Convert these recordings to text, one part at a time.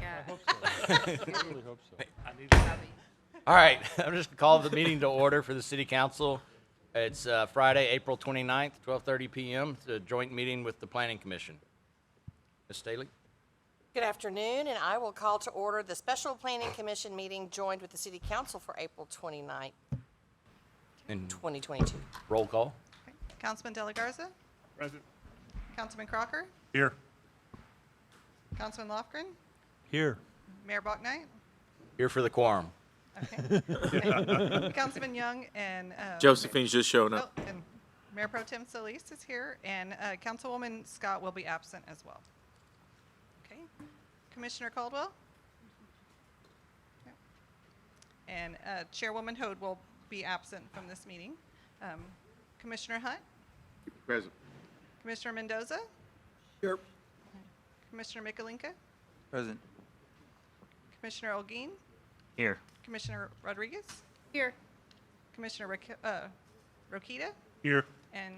Yeah. I hope so. I really hope so. All right, I'm just going to call the meeting to order for the City Council. It's Friday, April 29th, 12:30 p.m. It's a joint meeting with the Planning Commission. Ms. Staley? Good afternoon, and I will call to order the Special Planning Commission meeting joined with the City Council for April 29th, And 2022. roll call. Councilman De La Garza? Present. Councilman Crocker? Here. Councilman Lofgren? Here. Mayor Bachnight? Here for the quorum. Okay. Councilman Young and Josephine's just showing up. Oh, and Mayor Pro Tem Solis is here, and Councilwoman Scott will be absent as well. Okay. Commissioner Caldwell? Okay. And Chairwoman Hoad will be absent from this meeting. Commissioner Hunt? Present. Commissioner Mendoza? Here. Commissioner Mikalinka? Present. Commissioner Olguin? Here. Commissioner Rodriguez? Here. Commissioner Rokita? Here. And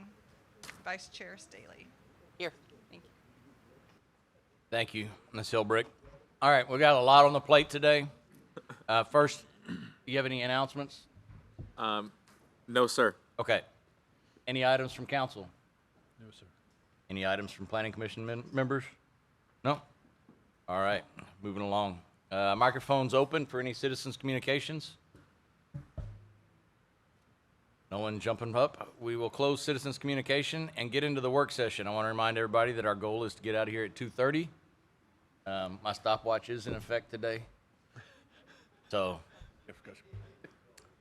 Vice Chair Staley. Here. Thank you. Thank you, Ms. Hilbrick. All right, we got a lot on the plate today. First, do you have any announcements? No, sir. Okay. Any items from council? No, sir. Any items from Planning Commission members? No? All right, moving along. Microphones open for any citizens' communications? No one jumping up? We will close citizens' communication and get into the work session. I want to remind everybody that our goal is to get out of here at 2:30. My stopwatch is in effect today. So,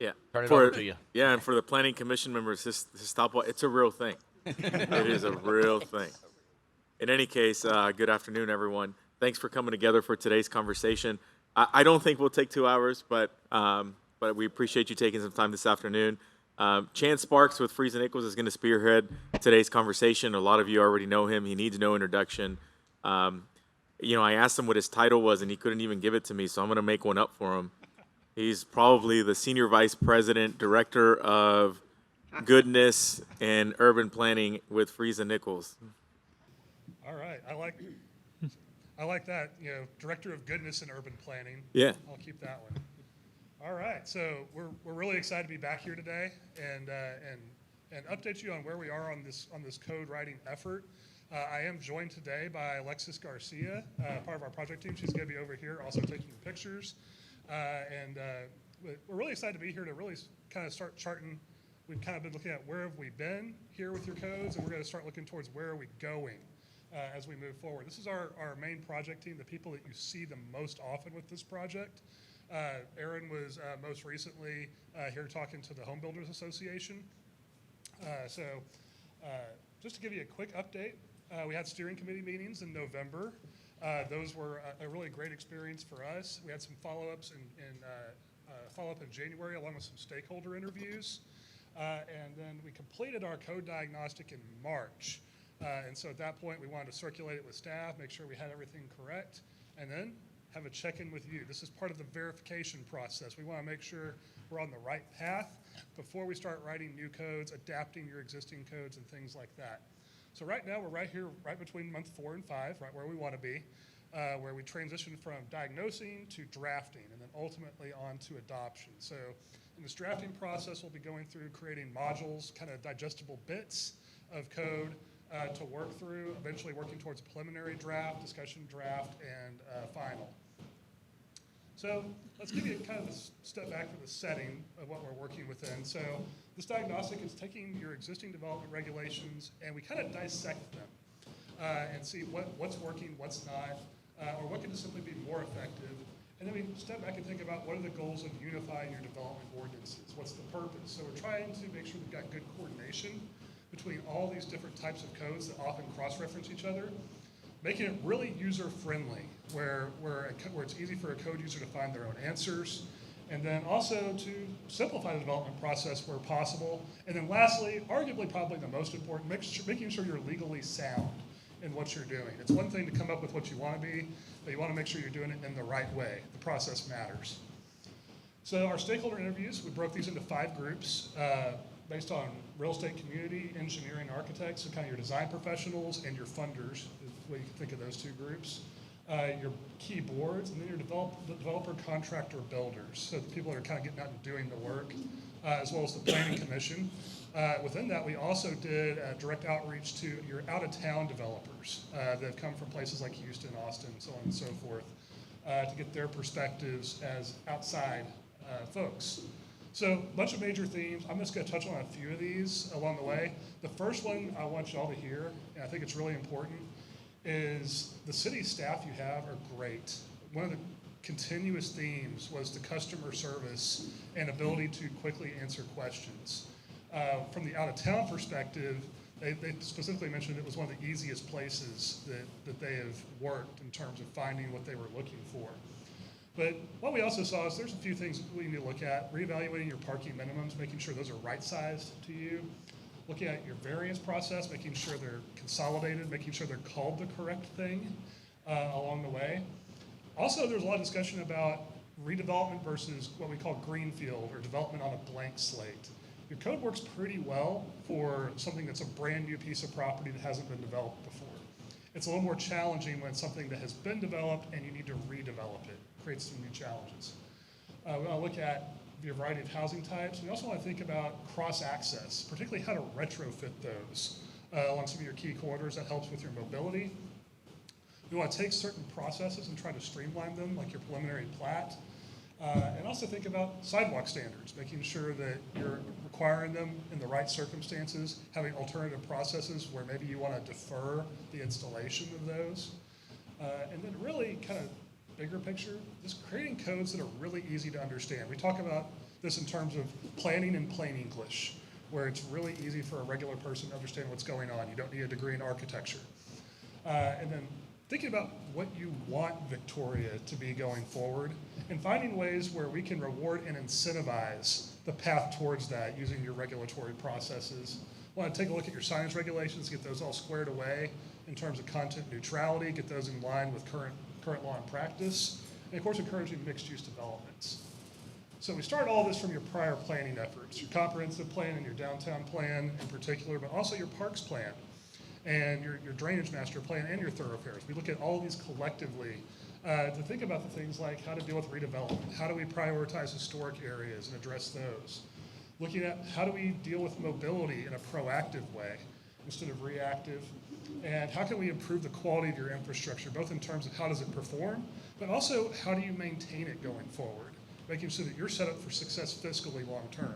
Yeah. Turn it over to you. Yeah, and for the planning commission members, this stopwatch, it's a real thing. It is a real thing. In any case, good afternoon, everyone. Thanks for coming together for today's conversation. I don't think we'll take 2 hours, but we appreciate you taking some time this afternoon. Chance Sparks with Friesen Nichols is going to spearhead today's conversation. A lot of you already know him. He needs no introduction. I asked him what his title was, and he couldn't even give it to me, so I'm going to make one up for him. He's probably the Senior Vice President, Director of Goodness and Urban Planning with Friesen Nichols. All right, I like that. Director of Goodness and Urban Planning. Yeah. I'll keep that one. All right, so we're really excited to be back here today and update you on where we are on this code writing effort. I am joined today by Alexis Garcia, part of our project team. She's going to be over here also taking pictures. We're really excited to be here to really kind of start charting. We've kind of been looking at where have we been here with your codes, and we're going to start looking towards where are we going as we move forward. This is our main project team, the people that you see the most often with this project. Aaron was most recently here talking to the Home Builders Association. Just to give you a quick update, we had steering committee meetings in November. Those were a really great experience for us. We had some follow-ups follow-up in January along with some stakeholder interviews. And then we completed our code diagnostic in March. And so at that point, we wanted to circulate it with staff, make sure we had everything correct, and then have a check-in with you. This is part of the verification process. We want to make sure we're on the right path before we start writing new codes, adapting your existing codes, and things like that. So right now, we're right here, right between month 4 and 5, right where we want to be, where we transition from diagnosing to drafting, and then ultimately on to adoption. So in this drafting process, we'll be going through creating modules, kind of digestible bits of code to work through, eventually working towards a preliminary draft, discussion draft, and final. So let's give you kind of a step back for the setting of what we're working within. So this diagnostic is taking your existing development regulations, and we kind of dissect them and see what's working, what's not, or what can simply be more effective. And then we step back and think about what are the goals of unifying your development ordinances? What's the purpose? So we're trying to make sure we've got good coordination between all these different types of codes that often cross-reference each other, making it really user-friendly, where it's easy for a code user to find their own answers, and then also to simplify the development process where possible. And then lastly, arguably probably the most important, making sure you're legally sound in what you're doing. It's one thing to come up with what you want to be, but you want to make sure you're doing it in the right way. The process matters. So our stakeholder interviews, we broke these into 5 groups based on real estate community, engineering, architects, so kind of your design professionals and your funders, is the way you can think of those 2 groups. your key boards, and then your developer, contractor, builders. So the people that are kind of getting out and doing the work, as well as the planning commission. Within that, we also did direct outreach to your out-of-town developers that have come from places like Houston, Austin, so on and so forth, to get their perspectives as outside folks. So a bunch of major themes. I'm just going to touch on a few of these along the way. The first one I want y'all to hear, and I think it's really important, is the city staff you have are great. One of the continuous themes was the customer service and ability to quickly answer questions. From the out-of-town perspective, they specifically mentioned it was one of the easiest places that they have worked in terms of finding what they were looking for. But what we also saw is there's a few things we need to look at. Reevaluating your parking minimums, making sure those are right-sized to you. Looking at your variance process, making sure they're consolidated, making sure they're called the correct thing along the way. Also, there's a lot of discussion about redevelopment versus what we call greenfield or development on a blank slate. Your code works pretty well for something that's a brand new piece of property that hasn't been developed before. It's a little more challenging when it's something that has been developed and you need to redevelop it. It creates some new challenges. We want to look at a variety of housing types. We also want to think about cross-access, particularly how to retrofit those along some of your key corridors. That helps with your mobility. We want to take certain processes and try to streamline them, like your preliminary plat. And also think about sidewalk standards, making sure that you're requiring them in the right circumstances, having alternative processes where maybe you want to defer the installation of those. And then really kind of bigger picture, just creating codes that are really easy to understand. We talk about this in terms of planning in plain English, where it's really easy for a regular person to understand what's going on. You don't need a degree in architecture. And then thinking about what you want Victoria to be going forward and finding ways where we can reward and incentivize the path towards that using your regulatory processes. I want to take a look at your signage regulations, get those all squared away in terms of content neutrality, get those in line with current law and practice, and of course encouraging mixed-use developments. So we start all this from your prior planning efforts, your comprehensive plan and your downtown plan in particular, but also your parks plan and your drainage master plan and your thoroughfares. We look at all of these collectively to think about the things like how to deal with redevelopment, how do we prioritize historic areas and address those, looking at how do we deal with mobility in a proactive way instead of reactive, and how can we improve the quality of your infrastructure, both in terms of how does it perform, but also how do you maintain it going forward, making sure that you're set up for success fiscally long term.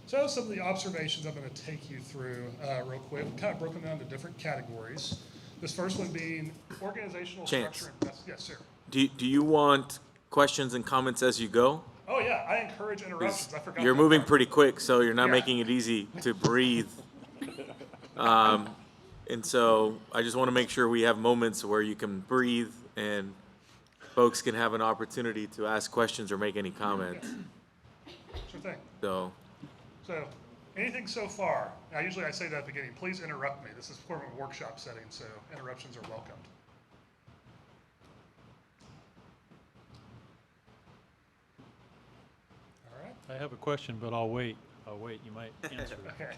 So some of the observations I'm going to take you through real quick. We've kind of broken down into different categories. This first one being organizational structure. Yes, sir. Do you want questions and comments as you go? Oh yeah, I encourage interruptions. I forgot. You're that moving part. pretty quick, so you're not Yeah. making it easy to breathe. And so I just want to make sure we have moments where you can breathe and folks can have an opportunity to ask questions or make any comments. Sure thing. So, So, anything so far? Now, usually I say that at the beginning. Please interrupt me. This is more of a workshop setting, so interruptions are welcomed. All right. I have a question, but I'll wait. You might answer it. Okay.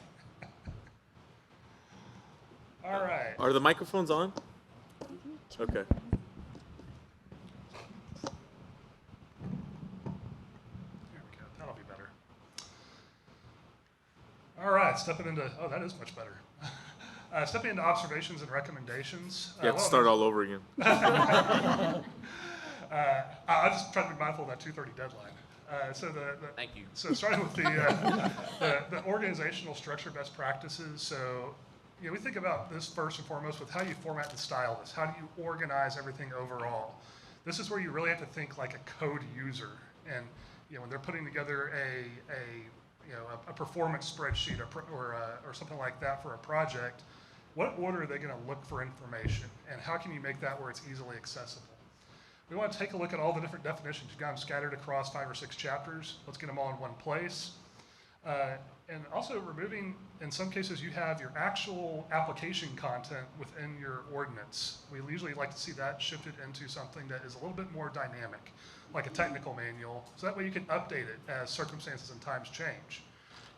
All right. are the microphones on? Okay. There we go. That'll be better. All right. Stepping into, oh, that is much better. Stepping into observations and recommendations. You have to start all over again. I just try to be mindful of that 2:30 deadline. Thank you. So starting with the organizational structure best practices. So, we think about this first and foremost with how you format and style this. How do you organize everything overall? This is where you really have to think like a code user. And, when they're putting together a performance spreadsheet or something like that for a project, what order are they going to look for information? And how can you make that where it's easily accessible? We want to take a look at all the different definitions. You've got them scattered across 5 or 6 chapters. Let's get them all in one place. And also removing, in some cases, you have your actual application content within your ordinance. We usually like to see that shifted into something that is a little bit more dynamic, like a technical manual, so that way you can update it as circumstances and times change.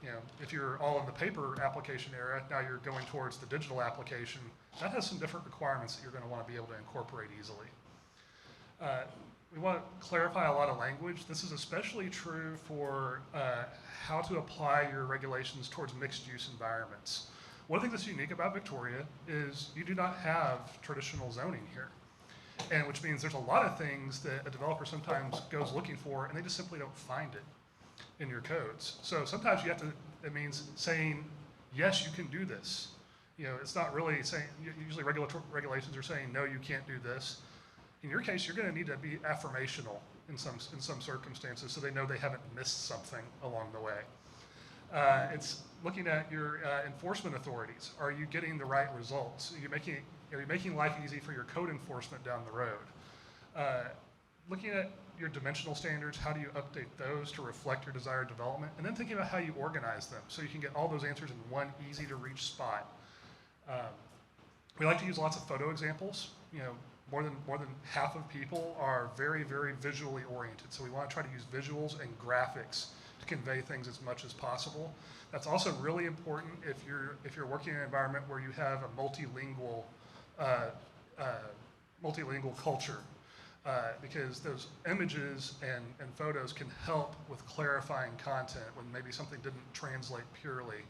You know, if you're all in the paper application era, now you're going towards the digital application. That has some different requirements that you're going to want to be able to incorporate easily. We want to clarify a lot of language. This is especially true for how to apply your regulations towards mixed-use environments. One thing that's unique about Victoria is you do not have traditional zoning here, and which means there's a lot of things that a developer sometimes goes looking for, and they just simply don't find it in your codes. So sometimes you have to, it means saying, yes, you can do this. You know, it's not really saying, usually regulations are saying, no, you can't do this. In your case, you're going to need to be affirmational in some circumstances so they know they haven't missed something along the way. It's looking at your enforcement authorities. Are you getting the right results? Are you making life easy for your code enforcement down the road? Looking at your dimensional standards, how do you update those to reflect your desired development? And then thinking about how you organize them so you can get all those answers in one easy to reach spot. We like to use lots of photo examples. You know, more than half of people are very, very visually oriented. So we want to try to use visuals and graphics to convey things as much as possible. That's also really important if you're working in an environment where you have a multilingual culture, because those images and photos can help with clarifying content when maybe something didn't translate purely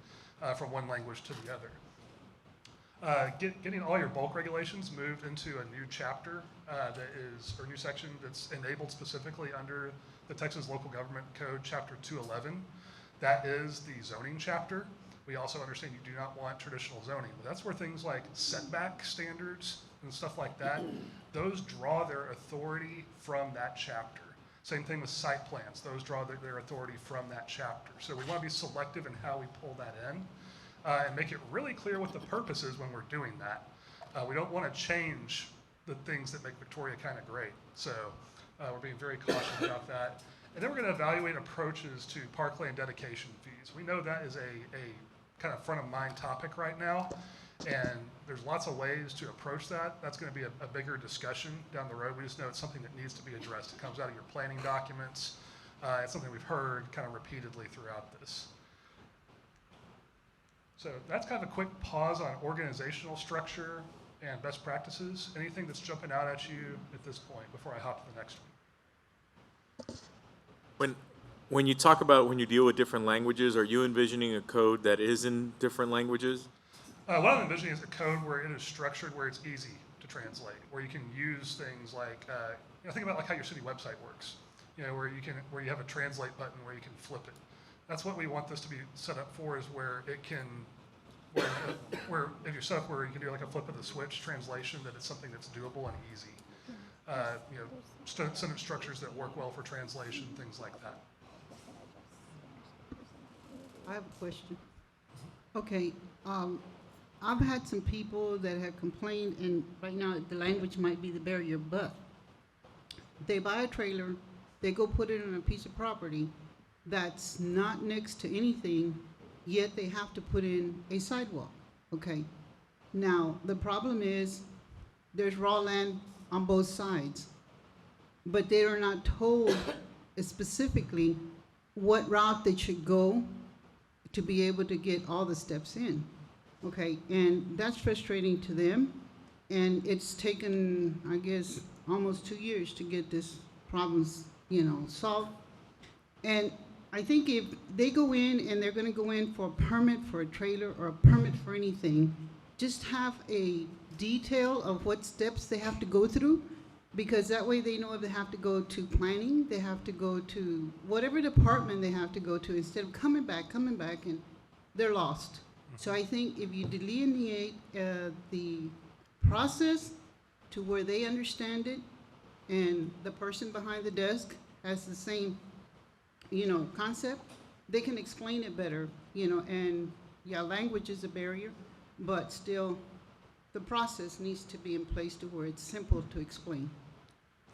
from one language to the other. Getting all your bulk regulations moved into a new chapter or new section that's enabled specifically under the Texas Local Government Code, Chapter 211. That is the zoning chapter. We also understand you do not want traditional zoning, but that's where things like setback standards and stuff like that, those draw their authority from that chapter. Same thing with site plans. Those draw their authority from that chapter. So we want to be selective in how we pull that in. And make it really clear what the purpose is when we're doing that. We don't want to change the things that make Victoria kind of great. So we're being very cautious about that. And then we're going to evaluate approaches to parkland dedication fees. We know that is a kind of front of mind topic right now. And there's lots of ways to approach that. That's going to be a bigger discussion down the road. We just know it's something that needs to be addressed. It comes out of your planning documents. It's something we've heard kind of repeatedly throughout this. So that's kind of a quick pause on organizational structure and best practices. Anything that's jumping out at you at this point before I hop to the next one? When you talk about when you deal with different languages, are you envisioning a code that is in different languages? What I'm envisioning is a code where it is structured, where it's easy to translate, where you can use things like, think about like how your city website works. Where you have a translate button where you can flip it. That's what we want this to be set up for, is where it can, where if you're set up where you can do like a flip of the switch translation, that it's something that's doable and easy. Sentence structures that work well for translation, things like that. I have a question. Okay, I've had some people that have complained, and right now the language might be the barrier, but they buy a trailer, they go put it on a piece of property that's not next to anything, yet they have to put in a sidewalk, okay? Now, the problem is there's raw land on both sides, but they are not told specifically what route they should go to be able to get all the steps in, okay? And that's frustrating to them, and it's taken, I guess, almost 2 years to get this problems, solved. And I think if they go in and they're gonna go in for a permit for a trailer or a permit for anything, just have a detail of what steps they have to go through, because that way they know if they have to go to planning, they have to go to whatever department they have to go to, instead of coming back, and they're lost. So I think if you delineate the process to where they understand it, and the person behind the desk has the same concept, they can explain it better, and yeah, language is a barrier, but still the process needs to be in place to where it's simple to explain.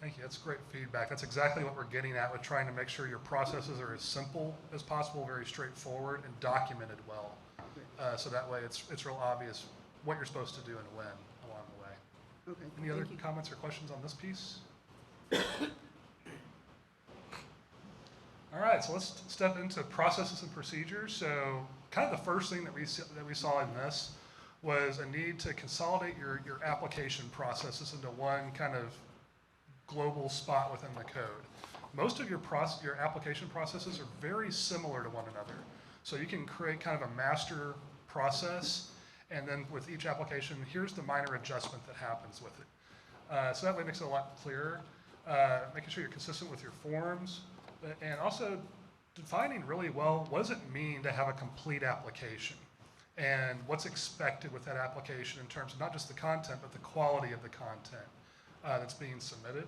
Thank you, that's great feedback. That's exactly what we're getting at with trying to make sure your processes are as simple as possible, very straightforward, and documented well. So that way it's real obvious what you're supposed to do and when along the way. Okay. Any other thank you. comments or questions on this piece? All right, so let's step into processes and procedures. So kind of the first thing that we saw in this was a need to consolidate your application processes into one kind of global spot within the code. Most of your application processes are very similar to one another. So you can create kind of a master process, and then with each application, here's the minor adjustment that happens with it. So that way it makes it a lot clearer, making sure you're consistent with your forms, and also defining really well, what does it mean to have a complete application? And what's expected with that application in terms of not just the content, but the quality of the content that's being submitted.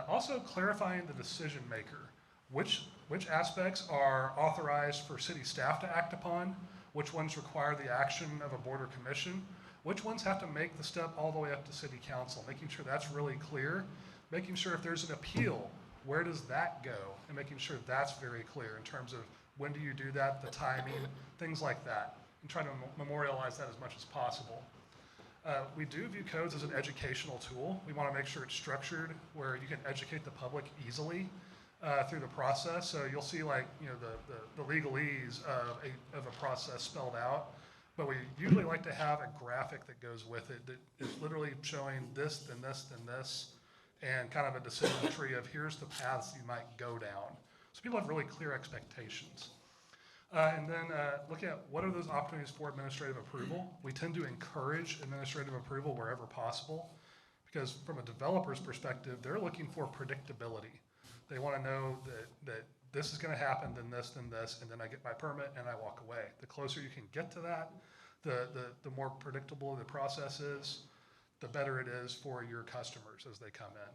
Also clarifying the decision maker. Which aspects are authorized for city staff to act upon? Which ones require the action of a board or commission? Which ones have to make the step all the way up to city council? Making sure that's really clear. Making sure if there's an appeal, where does that go? And making sure that's very clear in terms of when do you do that, the timing, things like that. And try to memorialize that as much as possible. We do view codes as an educational tool. We want to make sure it's structured where you can educate the public easily through the process. So you'll see like, you know, the legalese of a process spelled out, but we usually like to have a graphic that goes with it that is literally showing this, then this, then this, and kind of a decision tree of here's the paths you might go down. So people have really clear expectations. And then looking at what are those opportunities for administrative approval. We tend to encourage administrative approval wherever possible, because from a developer's perspective, they're looking for predictability. They want to know that this is going to happen, then this, and then I get my permit and I walk away. The closer you can get to that, the more predictable the process is, the better it is for your customers as they come in.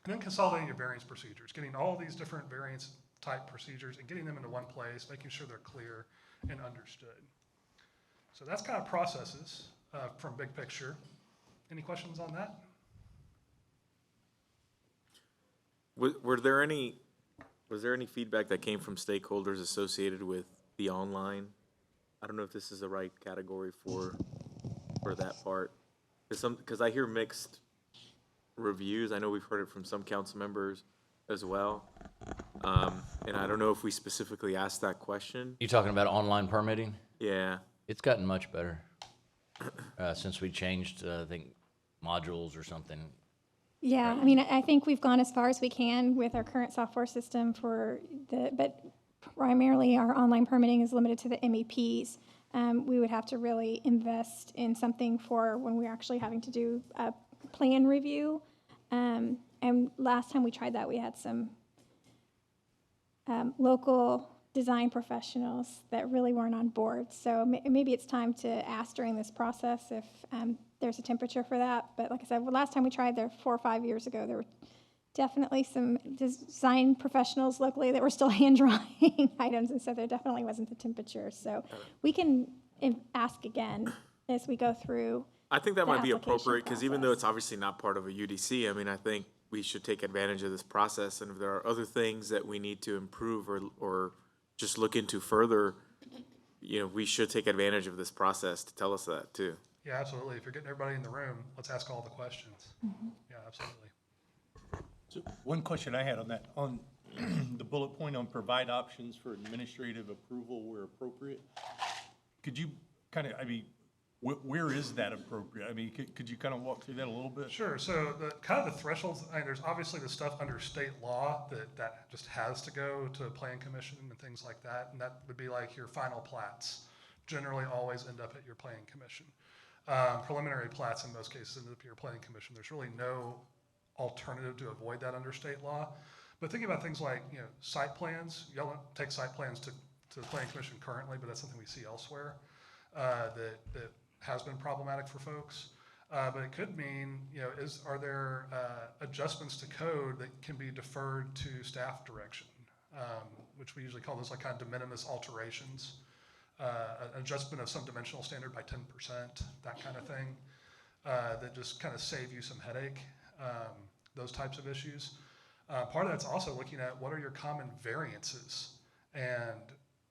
And then consolidating your variance procedures, getting all these different variance type procedures and getting them into one place, making sure they're clear and understood. So that's kind of processes from big picture. Any questions on that? Was there any feedback that came from stakeholders associated with the online? I don't know if this is the right category for that part. Because I hear mixed reviews. I know we've heard it from some council members as well. And I don't know if we specifically asked that question. You talking about online permitting? Yeah. It's gotten much better since we changed, I think, modules or something. Yeah, I mean, I think we've gone as far as we can with our current software system but primarily our online permitting is limited to the MEPs. We would have to really invest in something for when we're actually having to do a plan review. And last time we tried that, we had some local design professionals that really weren't on board. So maybe it's time to ask during this process if there's a temperature for that. But like I said, last time we tried there 4 or 5 years ago, there were definitely some design professionals locally that were still hand drawing items, and so there definitely wasn't the temperature. So we can ask again as we go through. I think that the might be application appropriate because even though process. it's obviously not part of a UDC, I mean, I think we should take advantage of this process. And if there are other things that we need to improve or just look into further, you know, we should take advantage of this process to tell us that too. Yeah, absolutely. If you're getting everybody in the room, let's ask all the questions. Yeah, absolutely. So one question I had on that, on the bullet point on provide options for administrative approval where appropriate, could you kind of, I mean, where is that appropriate? I mean, could you kind of walk through that a little bit? Sure. So the kind of the thresholds, I mean, there's obviously the stuff under state law that just has to go to a plan commission and things like that. And that would be like your final plats generally always end up at your planning commission. Preliminary plats in most cases end up at your planning commission. There's really no alternative to avoid that under state law. But thinking about things like, you know, site plans, you don't take site plans to the planning commission currently, but that's something we see elsewhere that has been problematic for folks. But it could mean, you know, are there adjustments to code that can be deferred to staff direction, which we usually call those like kind of de minimis alterations, an adjustment of some dimensional standard by 10%, that kind of thing, that just kind of save you some headache, those types of issues. Part of that's also looking at what are your common variances and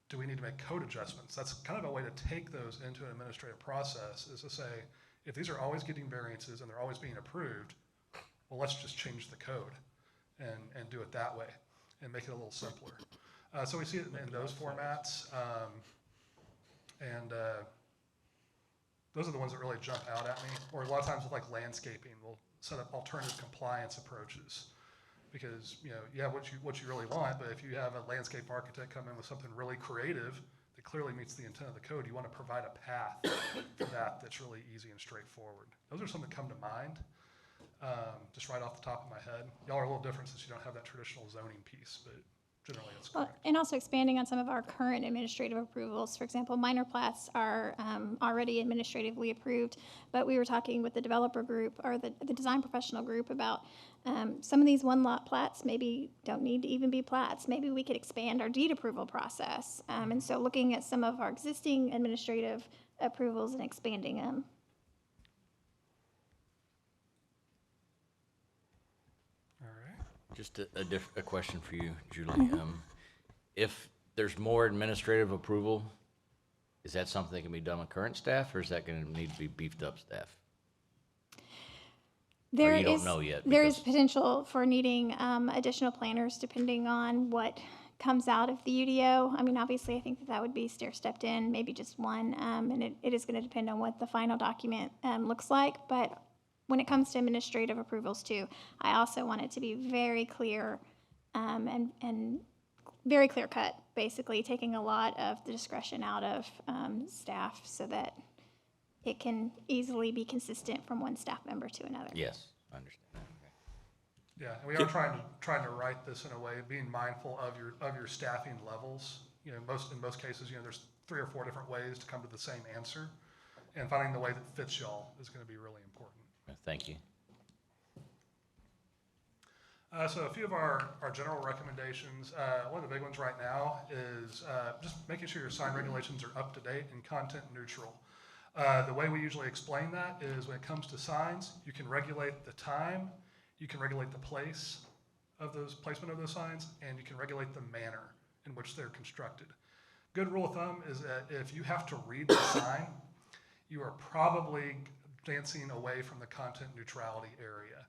do we need to make code adjustments? That's kind of a way to take those into an administrative process, is to say, if these are always getting variances and they're always being approved, well, let's just change the code and do it that way. and make it a little simpler. So we see it in those formats. Those are the ones that really jump out at me. Or a lot of times with like landscaping, we'll set up alternative compliance approaches. Because, you know, you have what you really want, but if you have a landscape architect come in with something really creative that clearly meets the intent of the code, you want to provide a path for that that's really easy and straightforward. Those are some that come to mind, just right off the top of my head. Y'all are a little different since you don't have that traditional zoning piece, but generally that's Well, correct. and also expanding on some of our current administrative approvals. For example, minor plats are already administratively approved, but we were talking with the developer group or the design professional group about some of these one-lot plats maybe don't need to even be plats. Maybe we could expand our deed approval process. And so looking at some of our existing administrative approvals and expanding them. All right. Just a question for you, Julie. If there's more administrative approval, is that something that can be done with current staff, or is that gonna need to be beefed up staff? There you don't is- know yet There is because- potential for needing additional planners depending on what comes out of the UDO. I mean, obviously, I think that would be stair-stepped in, maybe just one, and it is going to depend on what the final document looks like. But when it comes to administrative approvals too, I also want it to be very clear and very clear cut, basically taking a lot of the discretion out of staff so that it can easily be consistent from one staff member to another. Yes, I understand that. Okay. Yeah, and we are trying to write this in a way, being mindful of your staffing levels. You know, in most cases, you know, there's 3 or 4 different ways to come to the same answer, and finding the way that fits y'all is going to be really important. Thank you. So a few of our general recommendations, one of the big ones right now is just making sure your sign regulations are up to date and content neutral. The way we usually explain that is when it comes to signs, you can regulate the time, you can regulate the placement of those signs, and you can regulate the manner in which they're constructed. Good rule of thumb is that if you have to read the sign, you are probably dancing away from the content neutrality area.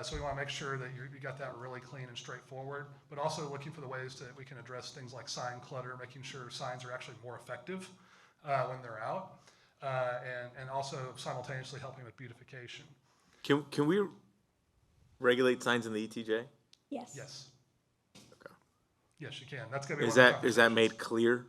So we want to make sure that you got that really clean and straightforward, but also looking for the ways that we can address things like sign clutter, making sure signs are actually more effective when they're out, and also simultaneously helping with beautification. Can we regulate signs in the ETJ? Yes. Yes. Okay. Yes, you can. That's going to be Is one of the that conversations. made clear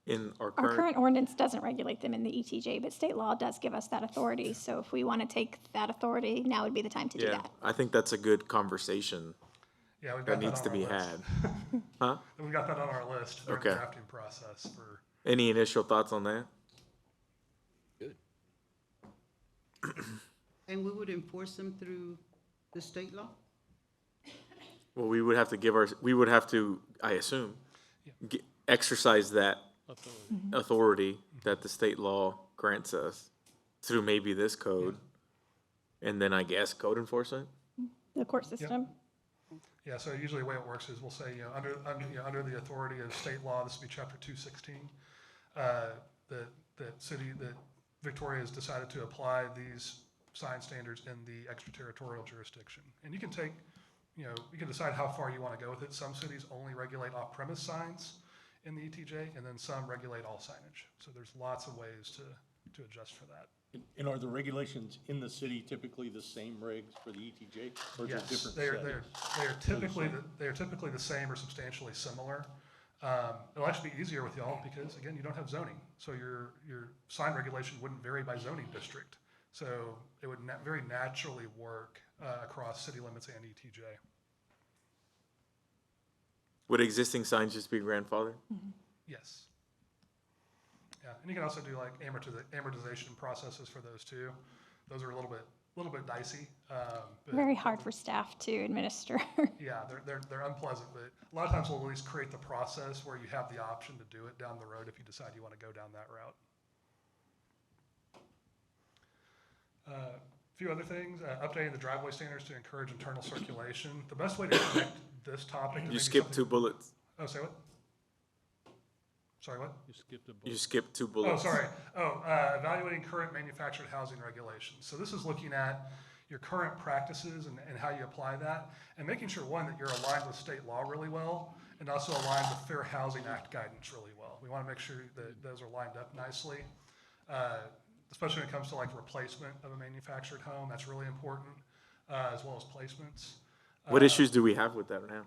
in our Our current? current ordinance doesn't regulate them in the ETJ, but state law does give us that authority. So if we want to take that authority, now would be the time to do Yeah, that. I think that's a good conversation Yeah, we've got that needs on to our be list. had. Huh? We've got that on our list during Okay. the drafting process for. Any initial thoughts on that? Good. And we would enforce them through the state law? Well, we would have to, I assume, exercise that authority that the state law grants us through maybe this code, and then I guess code enforcement? The court system. Yeah, so usually the way it works is we'll say, under the authority of state law, this would be chapter 216, that Victoria has decided to apply these sign standards in the extraterritorial jurisdiction. And you can take, you can decide how far you want to go with it. Some cities only regulate off-premise signs in the ETJ, and then some regulate all signage. So there's lots of ways to adjust for that. And are the regulations in the city typically the same regs for the ETJ? Or is it Yes, different they settings? are typically the same or substantially similar. It'll actually be easier with y'all because, again, you don't have zoning. So your sign regulation wouldn't vary by zoning district. So it would very naturally work across city limits and ETJ. Would existing signs just be grandfathered? Yes. Yeah, and you can also do like amortization processes for those too. Those are a little bit dicey. But Very hard for staff to administer. Yeah, they're unpleasant, but a lot of times we'll at least create the process where you have the option to do it down the road if you decide you want to go down that route. A few other things, updating the driveway standards to encourage internal circulation. The best way to connect this topic to You maybe skipped 2 something- bullets. Oh, say what? Sorry, what? You skipped a bullet. You skipped 2 Oh, bullets. sorry. Evaluating current manufactured housing regulations. So this is looking at, your current practices and how you apply that, and making sure, one, that you're aligned with state law really well, and also aligned with Fair Housing Act guidance really well. We want to make sure that those are lined up nicely, especially when it comes to like replacement of a manufactured home. That's really important, as well as placements. What issues do we have with that now?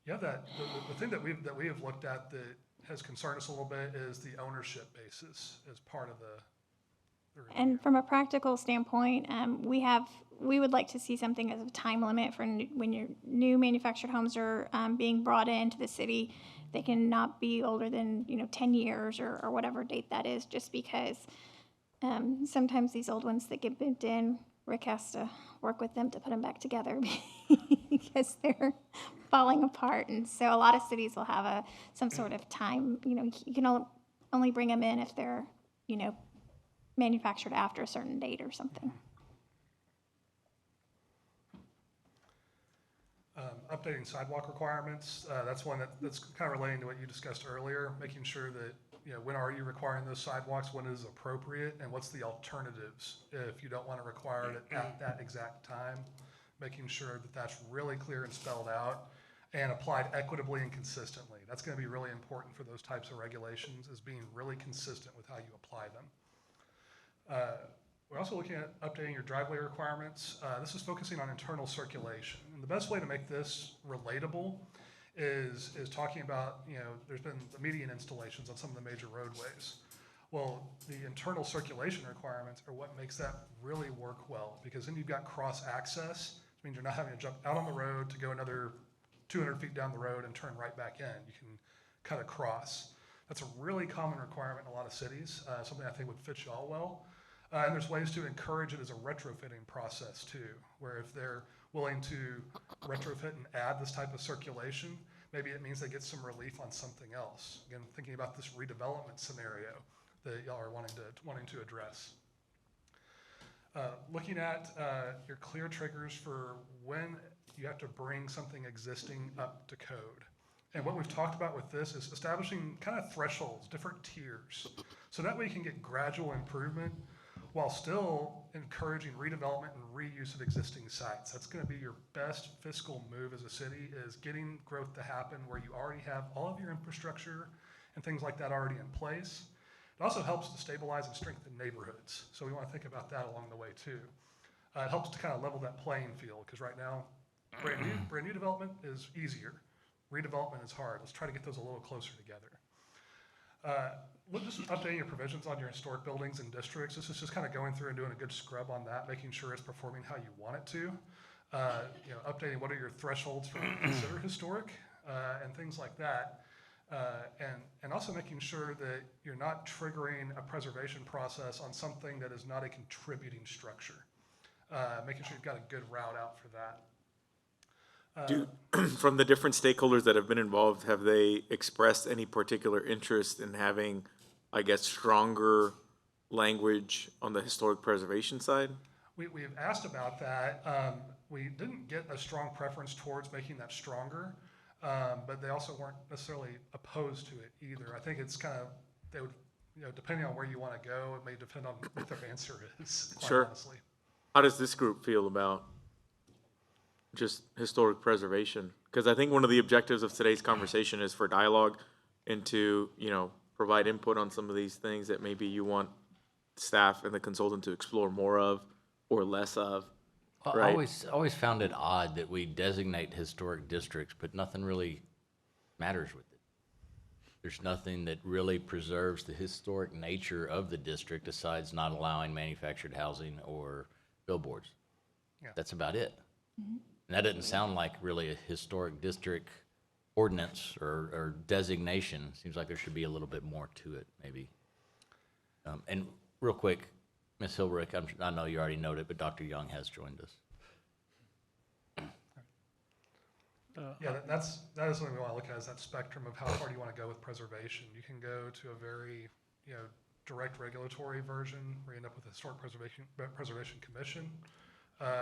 Yeah, the thing that we have looked at that has concerned us a little bit is the ownership basis as part of the review. And from a practical standpoint, we would like to see something as a time limit for when your new manufactured homes are being brought into the city. They cannot be older than 10 years or whatever date that is, just because sometimes these old ones that get moved in, Rick has to work with them to put them back together because they're falling apart. And so a lot of cities will have some sort of time. You can only bring them in if they're manufactured after a certain date or something. Updating sidewalk requirements, that's one that's kind of relating to what you discussed earlier, making sure that, when are you requiring those sidewalks, when is appropriate, and what's the alternatives if you don't want to require it at that exact time, making sure that that's really clear and spelled out and applied equitably and consistently. That's going to be really important for those types of regulations, is being really consistent with how you apply them. We're also looking at updating your driveway requirements. This is focusing on internal circulation. And the best way to make this relatable is talking about, there's been the median installations on some of the major roadways. Well, the internal circulation requirements are what makes that really work well, because then you've got cross access, which means you're not having to jump out on the road to go another 200 feet down the road and turn right back in. You can cut across. That's a really common requirement in a lot of cities, something I think would fit you all well. And there's ways to encourage it as a retrofitting process too, where if they're willing to retrofit and add this type of circulation, maybe it means they get some relief on something else. Again, thinking about this redevelopment scenario that y'all are wanting to address. Looking at your clear triggers for when you have to bring something existing up to code. And what we've talked about with this is establishing kind of thresholds, different tiers, so that way you can get gradual improvement while still encouraging redevelopment and reuse of existing sites. That's going to be your best fiscal move as a city, is getting growth to happen where you already have all of your infrastructure and things like that already in place. It also helps to stabilize and strengthen neighborhoods. So we want to think about that along the way too. It helps to kind of level that playing field, because right now, brand new development is easier. Redevelopment is hard. Let's try to get those a little closer together. Just updating your provisions on your historic buildings and districts. This is just kind of going through and doing a good scrub on that, making sure it's performing how you want it to. Updating what are your thresholds for consider historic and things like that. And also making sure that you're not triggering a preservation process on something that is not a contributing structure. Making sure you've got a good route out for that. From the different stakeholders that have been involved, have they expressed any particular interest in having, I guess, stronger language on the historic preservation side? We've asked about that. We didn't get a strong preference towards making that stronger, but they also weren't necessarily opposed to it either. I think it's kind of, they would, depending on where you want to go, it may depend on what their answer is, quite Sure. honestly. How does this group feel about just historic preservation? Because I think one of the objectives of today's conversation is for dialogue and to, provide input on some of these things that maybe you want staff and the consultant to explore more of or less of. I Right. always found it odd that we designate historic districts, but nothing really matters with it. There's nothing that really preserves the historic nature of the district besides not allowing manufactured housing or billboards. Yeah. That's about it. And that doesn't sound like really a historic district ordinance or designation. Seems like there should be a little bit more to it, maybe. And real quick, Ms. Hilbrick, I know you already noted, but Dr. Young has joined us. Yeah, that is something we want to look at, is that spectrum of how far do you want to go with preservation. You can go to a very, direct regulatory version where you end up with a historic preservation commission,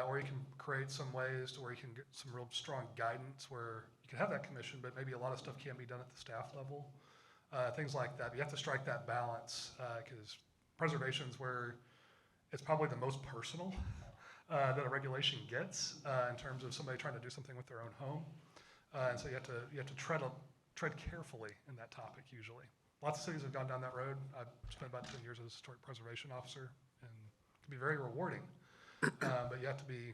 or you can create some ways to where you can get some real strong guidance where you can have that commission, but maybe a lot of stuff can't be done at the staff level, things like that. But you have to strike that balance, because preservation's where it's probably the most personal that a regulation gets in terms of somebody trying to do something with their own home. And so you have to tread carefully in that topic usually. Lots of cities have gone down that road. I've spent about 10 years as a historic preservation officer, and it can be very rewarding. But you have to be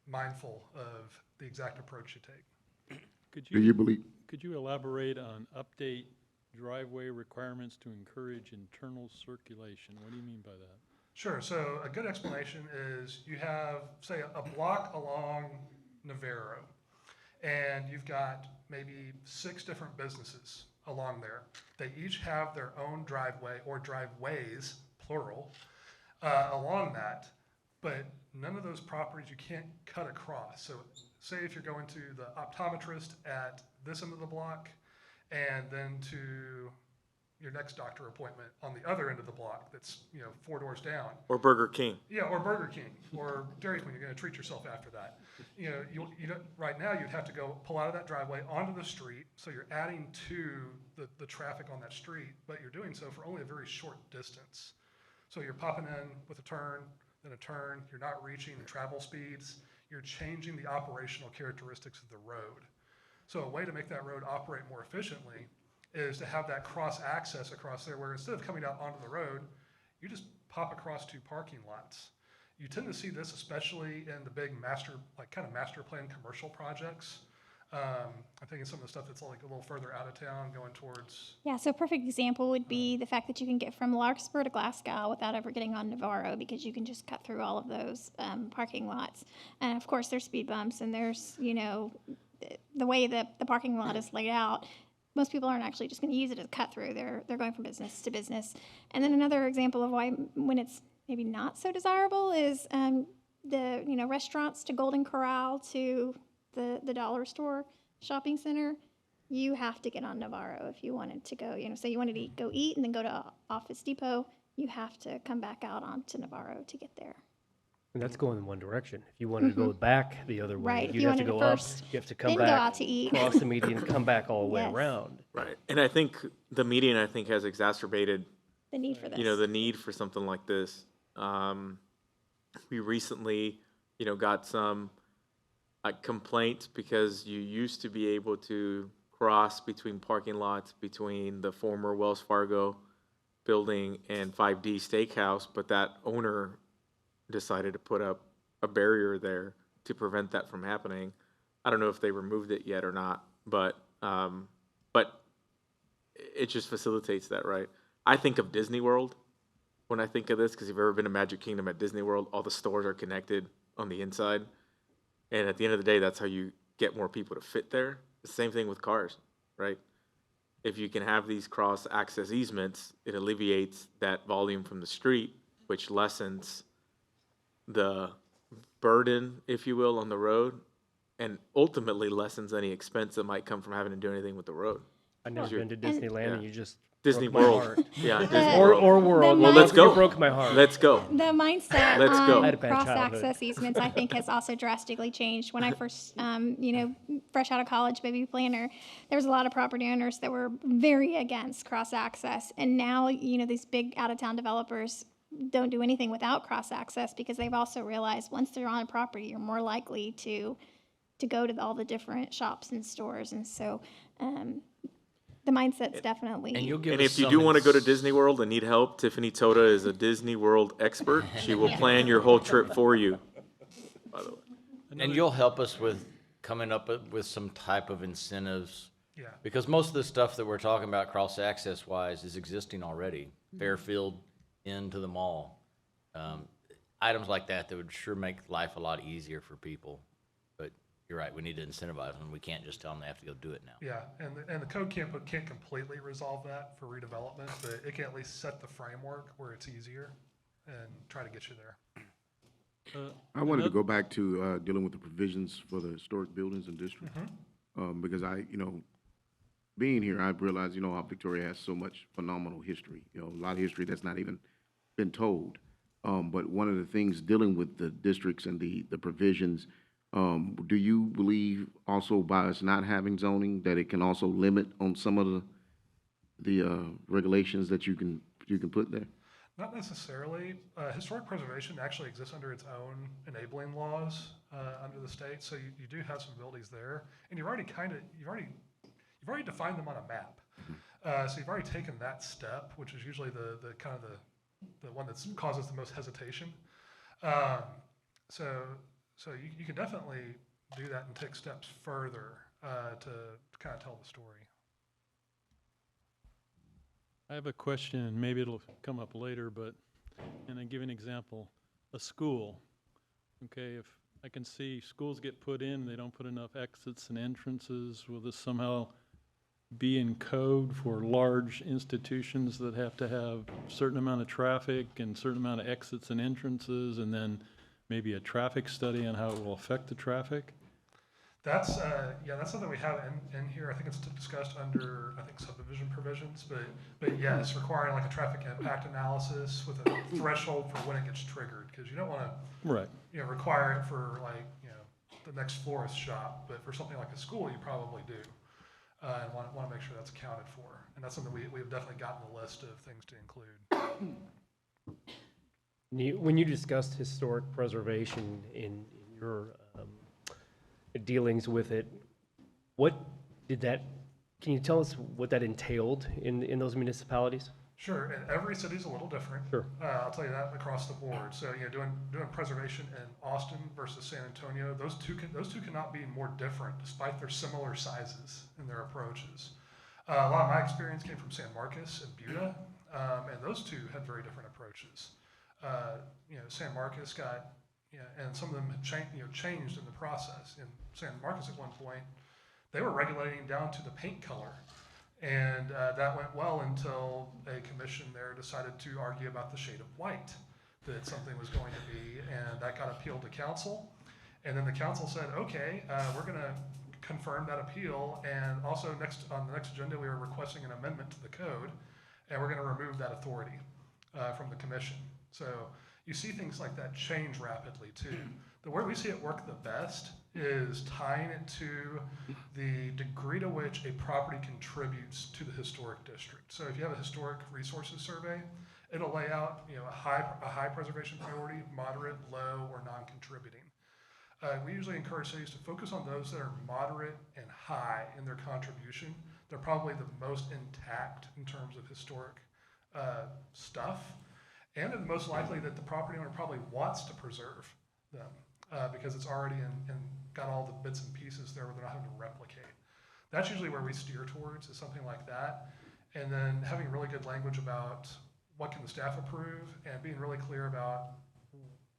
mindful of the exact approach you take. Do you believe? Could you elaborate on update driveway requirements to encourage internal circulation? What do you mean by that? Sure. So a good explanation is you have, say, a block along Navarro, and you've got maybe 6 different businesses along there. They each have their own driveway or driveways, plural, along that, but none of those properties you can't cut across. So say if you're going to the optometrist at this end of the block and then to your next doctor appointment on the other end of the block that's, 4 doors down. Or Burger King. Yeah, or Burger King, or Dairy Queen, you're gonna treat yourself after that. You don't, right now, you'd have to go pull out of that driveway onto the street, so you're adding to the traffic on that street, but you're doing so for only a very short distance. So you're popping in with a turn, then a turn, you're not reaching the travel speeds, you're changing the operational characteristics of the road. So a way to make that road operate more efficiently is to have that cross access across there where instead of coming out onto the road, you just pop across 2 parking lots. You tend to see this especially in the big master plan commercial projects. I'm thinking some of the stuff that's like a little further out of town going towards. Yeah, so a perfect example would be the fact that you can get from Larkspur to Glasgow without ever getting on Navarro because you can just cut through all of those parking lots. And of course, there's speed bumps and there's, the way that the parking lot is laid out. Most people aren't actually just going to use it as a cut through. They're going from business to business. And then another example of why when it's maybe not so desirable is the restaurants to Golden Corral to the dollar store shopping center. You have to get on Navarro if you wanted to go. Say you wanted to go eat and then go to Office Depot. You have to come back out onto Navarro to get there. And that's going in one direction. If you wanted to go back the other way, Right, if you'd you have to wanted go to up, first, you have to come then go back, out to eat. cross the median, come back all the way Yes. around. Right. And I think the median, has exacerbated, The need for this. the need for something like this. We recently, got some complaints because you used to be able to cross between parking lots between the former Wells Fargo building and 5D Steakhouse, but that owner decided to put up a barrier there to prevent that from happening. I don't know if they removed it yet or not, but it just facilitates that, right? I think of Disney World when I think of this, because if you've ever been to Magic Kingdom at Disney World, all the stores are connected on the inside. And at the end of the day, that's how you get more people to fit there. The same thing with cars, right? If you can have these cross-access easements, it alleviates that volume from the street, which lessens the burden, if you will, on the road, and ultimately lessens any expense that might come from having to do anything with the road. I've never Sure. been to Disneyland, and Yeah. you just Disney broke my World. heart. Yeah, The- Disney Or World. World. Well, let's go. You broke my heart. Let's go. The mindset Let's go. on I had a bad childhood. cross-access easements, I think, has also drastically changed. When I first, fresh out of college, baby planner, there was a lot of property owners that were very against cross-access. And now, these big out-of-town developers don't do anything without cross-access because they've also realized once they're on a property, you're more likely to go to all the different shops and stores. And so the mindset's definitely. And you'll give And us if you some do want to go to Disney World and need help, Tiffany Toda is a Disney World expert. She will plan your whole trip for you, by the way. And you'll help us with coming up with some type of incentives. Yeah. Because most of the stuff that we're talking about cross-access wise is existing already. Fairfield into the mall. Items like that would sure make life a lot easier for people. But you're right, we need to incentivize them. We can't just tell them they have to go do it now. Yeah, and the code can't completely resolve that for redevelopment, but it can at least set the framework where it's easier and try to get you there. I wanted to go back to dealing with the provisions for the historic buildings and districts. Because being here, I've realized, how Victoria has so much phenomenal history, a lot of history that's not even been told. But one of the things dealing with the districts and the provisions, do you believe also by us not having zoning that it can also limit on some of the regulations that you can put there? Not necessarily. Historic preservation actually exists under its own enabling laws under the state, so you do have some abilities there, and you've already defined them on a map. So you've already taken that step, which is usually the one that causes the most hesitation. So you can definitely do that and take steps further to kind of tell the story. I have a question, and maybe it'll come up later, but, and I give an example, a school. Okay, if I can see schools get put in, they don't put enough exits and entrances, will this somehow be in code for large institutions that have to have a certain amount of traffic and certain amount of exits and entrances, and then maybe a traffic study on how it will affect the traffic? That's that's something we have in here. I think it's discussed under subdivision provisions, but yes, requiring like a traffic impact analysis with a threshold for when it gets triggered, because you don't want to require it for the next florist shop, but for something like a school, you probably do, and want to make sure that's accounted for, and that's something we've definitely gotten a list of things to include. When you discussed historic preservation in your dealings with it, can you tell us what that entailed in those municipalities? Sure, and every city's a little different. Sure. I'll tell you that across the board. So doing preservation in Austin versus San Antonio, those two cannot be more different despite their similar sizes in their approaches. A lot of my experience came from San Marcos and Buda, and those two had very different approaches. San Marcos got and some of them had changed in the process. In San Marcos at one point, they were regulating down to the paint color. And that went well until a commission there decided to argue about the shade of white that something was going to be, and that got appealed to council. And then the council said, okay, we're going to confirm that appeal, and also on the next agenda we were requesting an amendment to the code, and we're going to remove that authority from the commission. So you see things like that change rapidly too. The way we see it work the best is tying it to the degree to which a property contributes to the historic district. So if you have a historic resources survey, it'll lay out a high preservation priority, moderate, low, or non-contributing. We usually encourage cities to focus on those that are moderate and high in their contribution. They're probably the most intact in terms of historic stuff, and they're the most likely that the property owner probably wants to preserve them because it's already and got all the bits and pieces there where they're not having to replicate. That's usually where we steer towards, is something like that. And then having really good language about what can the staff approve, and being really clear about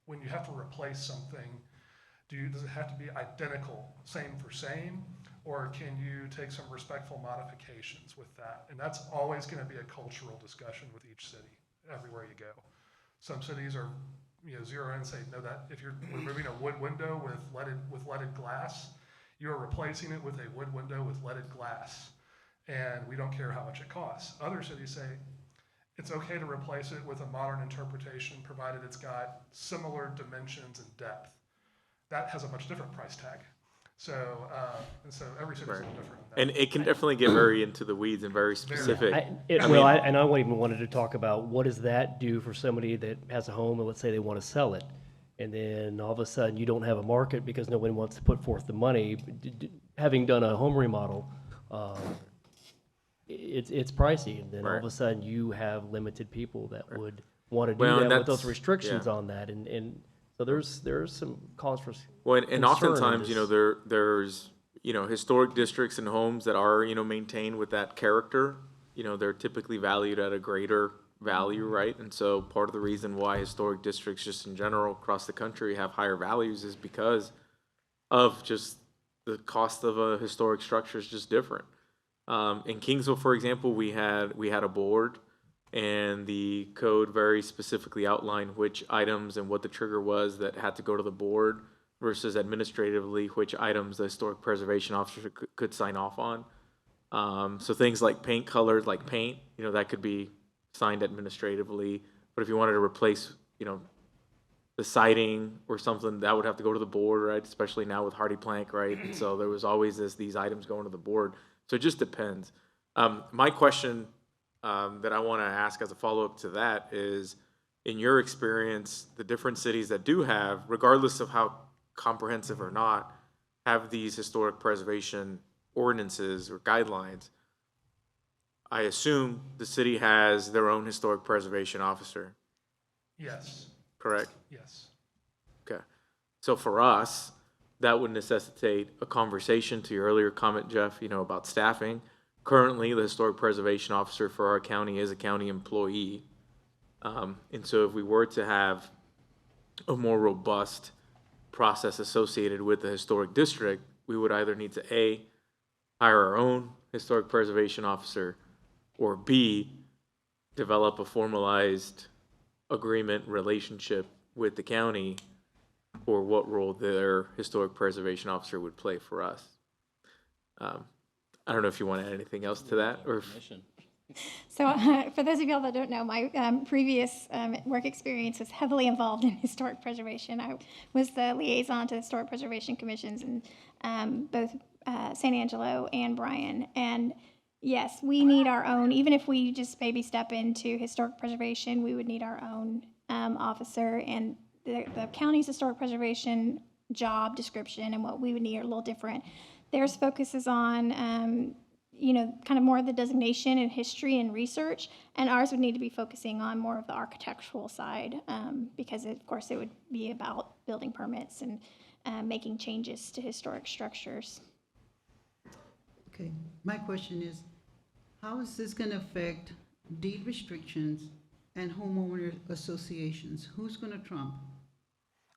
when you have to replace something, does it have to be identical, same for same, or can you take some respectful modifications with that? And that's always going to be a cultural discussion with each city, everywhere you go. Some cities are zero in and say, no, that if you're removing a wood window with leaded glass, you are replacing it with a wood window with leaded glass, and we don't care how much it costs. Other cities say it's okay to replace it with a modern interpretation, provided it's got similar dimensions and depth. That has a much different price tag. So every city is a little different. And it can definitely get very into the weeds and very specific. I even wanted to talk about what does that do for somebody that has a home and let's say they want to sell it, and then all of a sudden you don't have a market because nobody wants to put forth the money. Having done a home remodel, it's pricey, and then all of a sudden you have limited people that would want to do that with those restrictions on that, and so there's some cause for and oftentimes there's historic districts and homes that are maintained with that character. They're typically valued at a greater value, right? And so part of the reason why historic districts just in general across the country have higher values is because of just the cost of a historic structure is just different. In Kingsville, for example, we had a board, and the code very specifically outlined which items and what the trigger was that had to go to the board versus administratively which items the historic preservation officer could sign off on. So things like paint colors, like paint, that could be signed administratively. But if you wanted to replace, the siding or something, that would have to go to the board, right? Especially now with hardy plank, right? And so there was always these items going to the board. So it just depends. My question that I want to ask as a follow-up to that is, in your experience, the different cities that do have, regardless of how comprehensive or not, have these historic preservation ordinances or guidelines, I assume the city has their own historic preservation officer, Yes, correct? yes. Okay. So for us, that would necessitate a conversation, to your earlier comment, Jeff, about staffing. Currently, the historic preservation officer for our county is a county employee. And so if we were to have a more robust process associated with the historic district, we would either need to A, hire our own historic preservation officer, or B, develop a formalized agreement relationship with the county for what role their historic preservation officer would play for us. I don't know if you want to add anything else to that, or So for those of y'all that don't know, my previous work experience was heavily involved in historic preservation. I was the liaison to historic preservation commissions in both San Angelo and Bryan. And yes, we need our own, even if we just maybe step into historic preservation, we would need our own officer. And the county's historic preservation job description and what we would need are a little different. Theirs focuses on kind of more of the designation and history and research, and ours would need to be focusing on more of the architectural side, because of course it would be about building permits and making changes to historic structures. Okay, my question is, how is this gonna affect deed restrictions and homeowner associations? Who's gonna trump?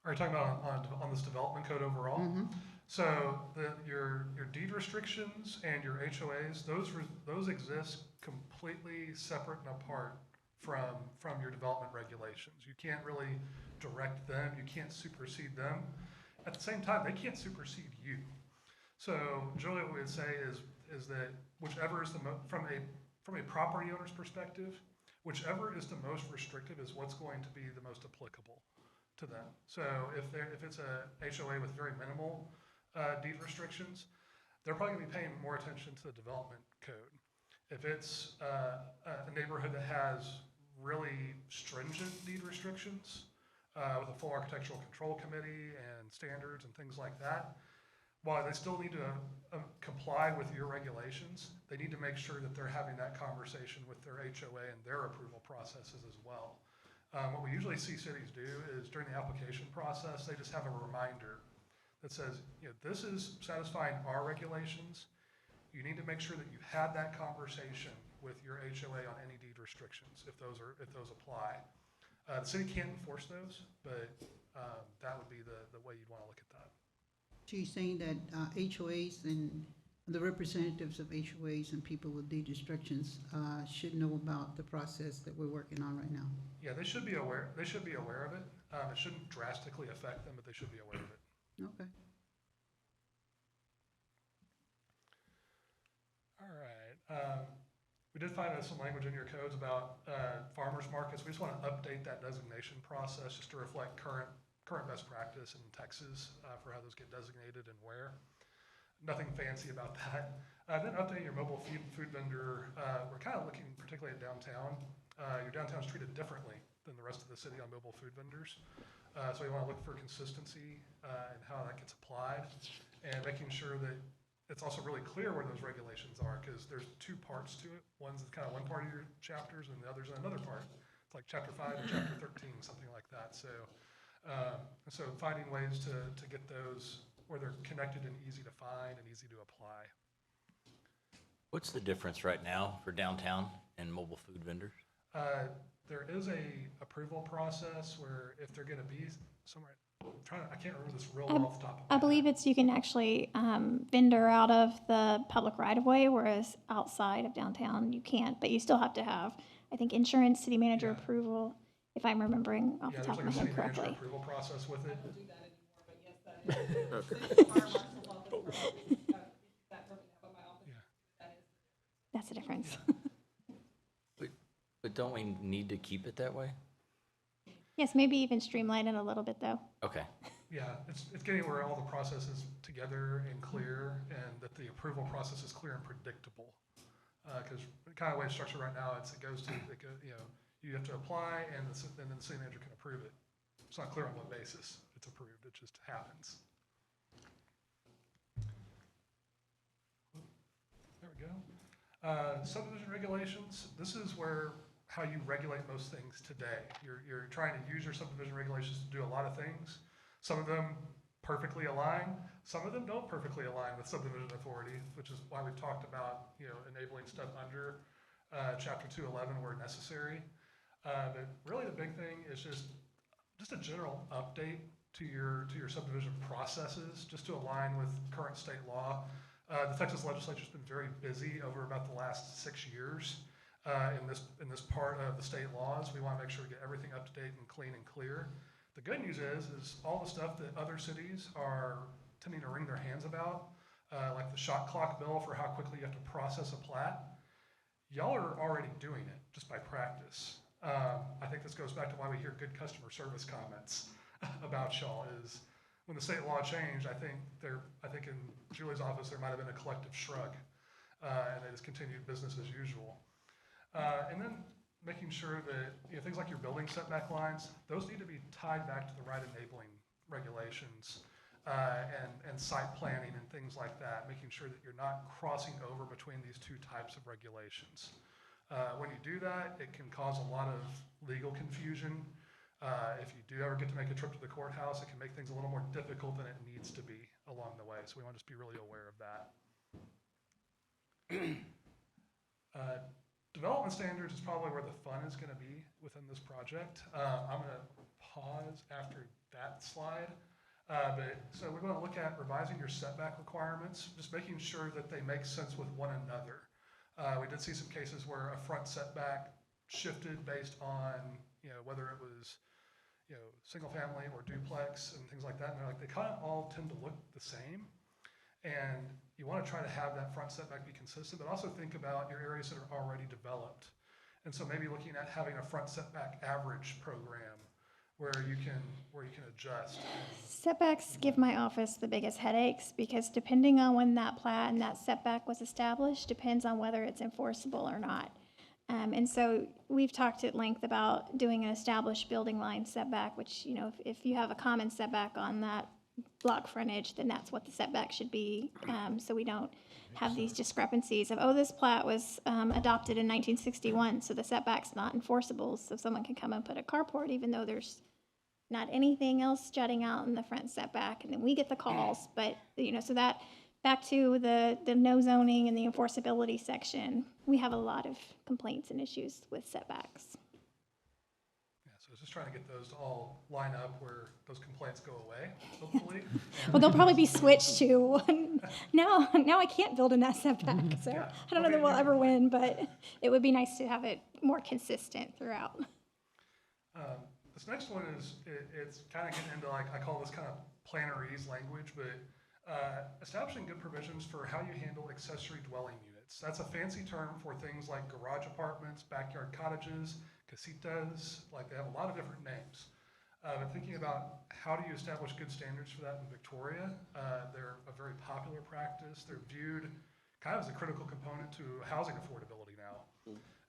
Are you talking about on this development code overall? Mm-hmm. So your deed restrictions and your HOAs, those exist completely separate and apart from your development regulations. You can't really direct them. You can't supersede them. At the same time, they can't supersede you. So generally, what we would say is that whichever is from a property owner's perspective, whichever is the most restrictive is what's going to be the most applicable to them. So if it's a HOA with very minimal deed restrictions, they're probably going to be paying more attention to the development code. If it's a neighborhood that has really stringent deed restrictions with a full architectural control committee and standards and things like that, while they still need to comply with your regulations, they need to make sure that they're having that conversation with their HOA and their approval processes as well. What we usually see cities do is during the application process, they just have a reminder that says, this is satisfying our regulations. You need to make sure that you've had that conversation with your HOA on any deed restrictions, if those apply. The city can't enforce those, but that would be the way you'd want to look at that. So you're saying that HOAs and the representatives of HOAs and people with deed restrictions should know about the process that we're working on right now? Yeah, they should be aware. They should be aware of it. It shouldn't drastically affect them, but they should be aware of it. Okay. All right. We did find some language in your codes about farmers markets. We just want to update that designation process just to reflect current best practice in Texas for how those get designated and where. Nothing fancy about that. Then update your mobile food vendor. We're kind of looking particularly at downtown. Your downtown is treated differently than the rest of the city on mobile food vendors. So we want to look for consistency and how that gets applied, and making sure that it's also really clear where those regulations are, because there's two parts to it. One's kind of one part of your chapters, and the other's in another part. It's like chapter 5 and chapter 13, something like that. So finding ways to get those where they're connected and easy to find and easy to apply. What's the difference right now for downtown and mobile food vendors? There is a approval process where if they're going to be somewhere, I can't remember this real off the top of my I believe head. it's you can actually vendor out of the public right of way, whereas outside of downtown you can't. But you still have to have, I think, insurance, city manager Yeah. approval, if I'm remembering off the There's top of like my a head city manager correctly. approval process with it. That's the difference. But don't we need to keep it that way? Yes, maybe even streamline it a little bit though. Okay. Yeah, it's getting where all the process is together and clear, and that the approval process is clear and predictable. Because the kind of way it's structured right now, it goes to, You have to apply, and then the city manager can approve it. It's not clear on what basis it's approved, it just happens. There we go. Subdivision regulations, this is how you regulate most things today. You're trying to use your subdivision regulations to do a lot of things. Some of them perfectly align, some of them don't perfectly align with subdivision authority, which is why we've talked about, enabling stuff under chapter 211 where necessary. But really the big thing is just a general update to your subdivision processes, just to align with current state law. The Texas legislature's been very busy over about the last 6 years in this part of the state laws. We want to make sure we get everything up to date and clean and clear. The good news is all the stuff that other cities are tending to wring their hands about, like the shot clock bill for how quickly you have to process a plat, y'all are already doing it just by practice. I think this goes back to why we hear good customer service comments about y'all. Is when the state law changed, I think in Julie's office there might have been a collective shrug, and they just continued business as usual. And then making sure that things like your building setback lines, those need to be tied back to the right enabling regulations and site planning and things like that, making sure that you're not crossing over between these two types of regulations. When you do that, it can cause a lot of legal confusion. If you do ever get to make a trip to the courthouse, it can make things a little more difficult than it needs to be along the way. So we want to just be really aware of that. Development standards is probably where the fun is going to be within this project. I'm going to pause after that slide. So we're going to look at revising your setback requirements, just making sure that they make sense with one another. We did see some cases where a front setback shifted based on, whether it was, single family or duplex and things like that. And they kind of all tend to look the same. And you want to try to have that front setback be consistent, but also think about your areas that are already developed. And so maybe looking at having a front setback average program where you can adjust. Setbacks give my office the biggest headaches because depending on when that plat and that setback was established depends on whether it's enforceable or not. And so we've talked at length about doing an established building line setback, which, if you have a common setback on that block frontage, then that's what the setback should be. So we don't have these discrepancies of, this plat was adopted in 1961, so the setback's not enforceable. So someone can come and put a carport even though there's not anything else jutting out in the front setback, and then we get the calls. But, so that, back to the no zoning and the enforceability section, we have a lot of complaints and issues with setbacks. Yeah, so it's just trying to get those to all line up where those complaints go away, hopefully. Well, they'll probably be switched to, now I can't build in that setback, so Yeah. I don't know that we'll ever win, but it would be nice to have it more consistent throughout. This next one is, it's kind of getting into, I call this kind of plannerese language, but establishing good provisions for how you handle accessory dwelling units. That's a fancy term for things like garage apartments, backyard cottages, casitas, they have a lot of different names. But thinking about how do you establish good standards for that in Victoria, they're a very popular practice. They're viewed kind of as a critical component to housing affordability now.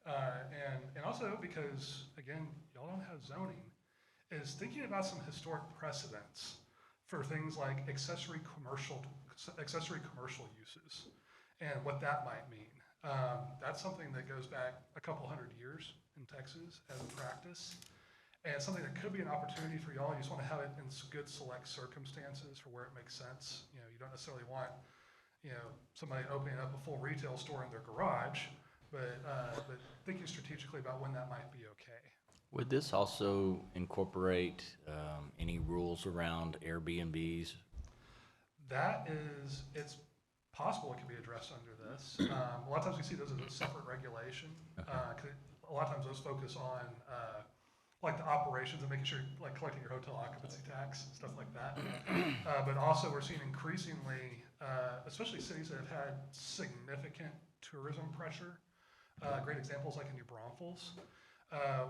And also because, again, y'all don't have zoning, is thinking about some historic precedents for things like accessory commercial uses and what that might mean. That's something that goes back a couple hundred years in Texas as a practice, and something that could be an opportunity for y'all. You just want to have it in good select circumstances for where it makes sense. You don't necessarily want, somebody opening up a full retail store in their garage, but thinking strategically about when that might be okay. Would this also incorporate any rules around Airbnbs? It's possible it can be addressed under this. A lot of times we see those as a separate regulation. A lot of times those focus on the operations and making sure, collecting your hotel occupancy tax, stuff like that. But also we're seeing increasingly, especially cities that have had significant tourism pressure. Great examples like in New Braunfels,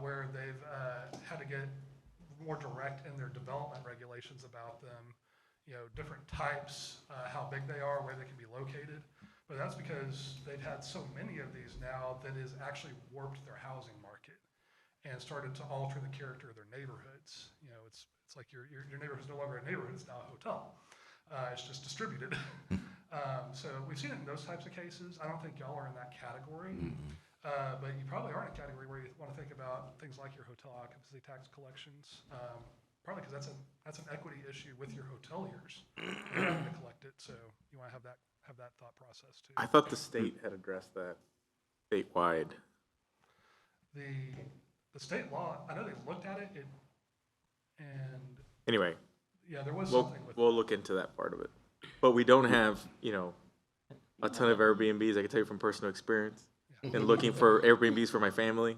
where they've had to get more direct in their development regulations about them, different types, how big they are, where they can be located. But that's because they've had so many of these now that has actually warped their housing market. and started to alter the character of their neighborhoods. You know, it's like your neighborhood is no longer a neighborhood, it's now a hotel. It's just distributed. So we've seen it in those types of cases. I don't think y'all are in that category. But you probably are in a category where you want to think about things like your hotel occupancy tax collections. Partly because that's an equity issue with your hoteliers. They're having to collect it, so you want to have that thought process too. I thought the state had addressed that statewide. The state law, I know they looked at it, and Anyway, yeah, there was we'll, something with we'll look into that part of it. But we don't have, a ton of Airbnbs. I can tell you from personal experience. And looking for Airbnbs for my family,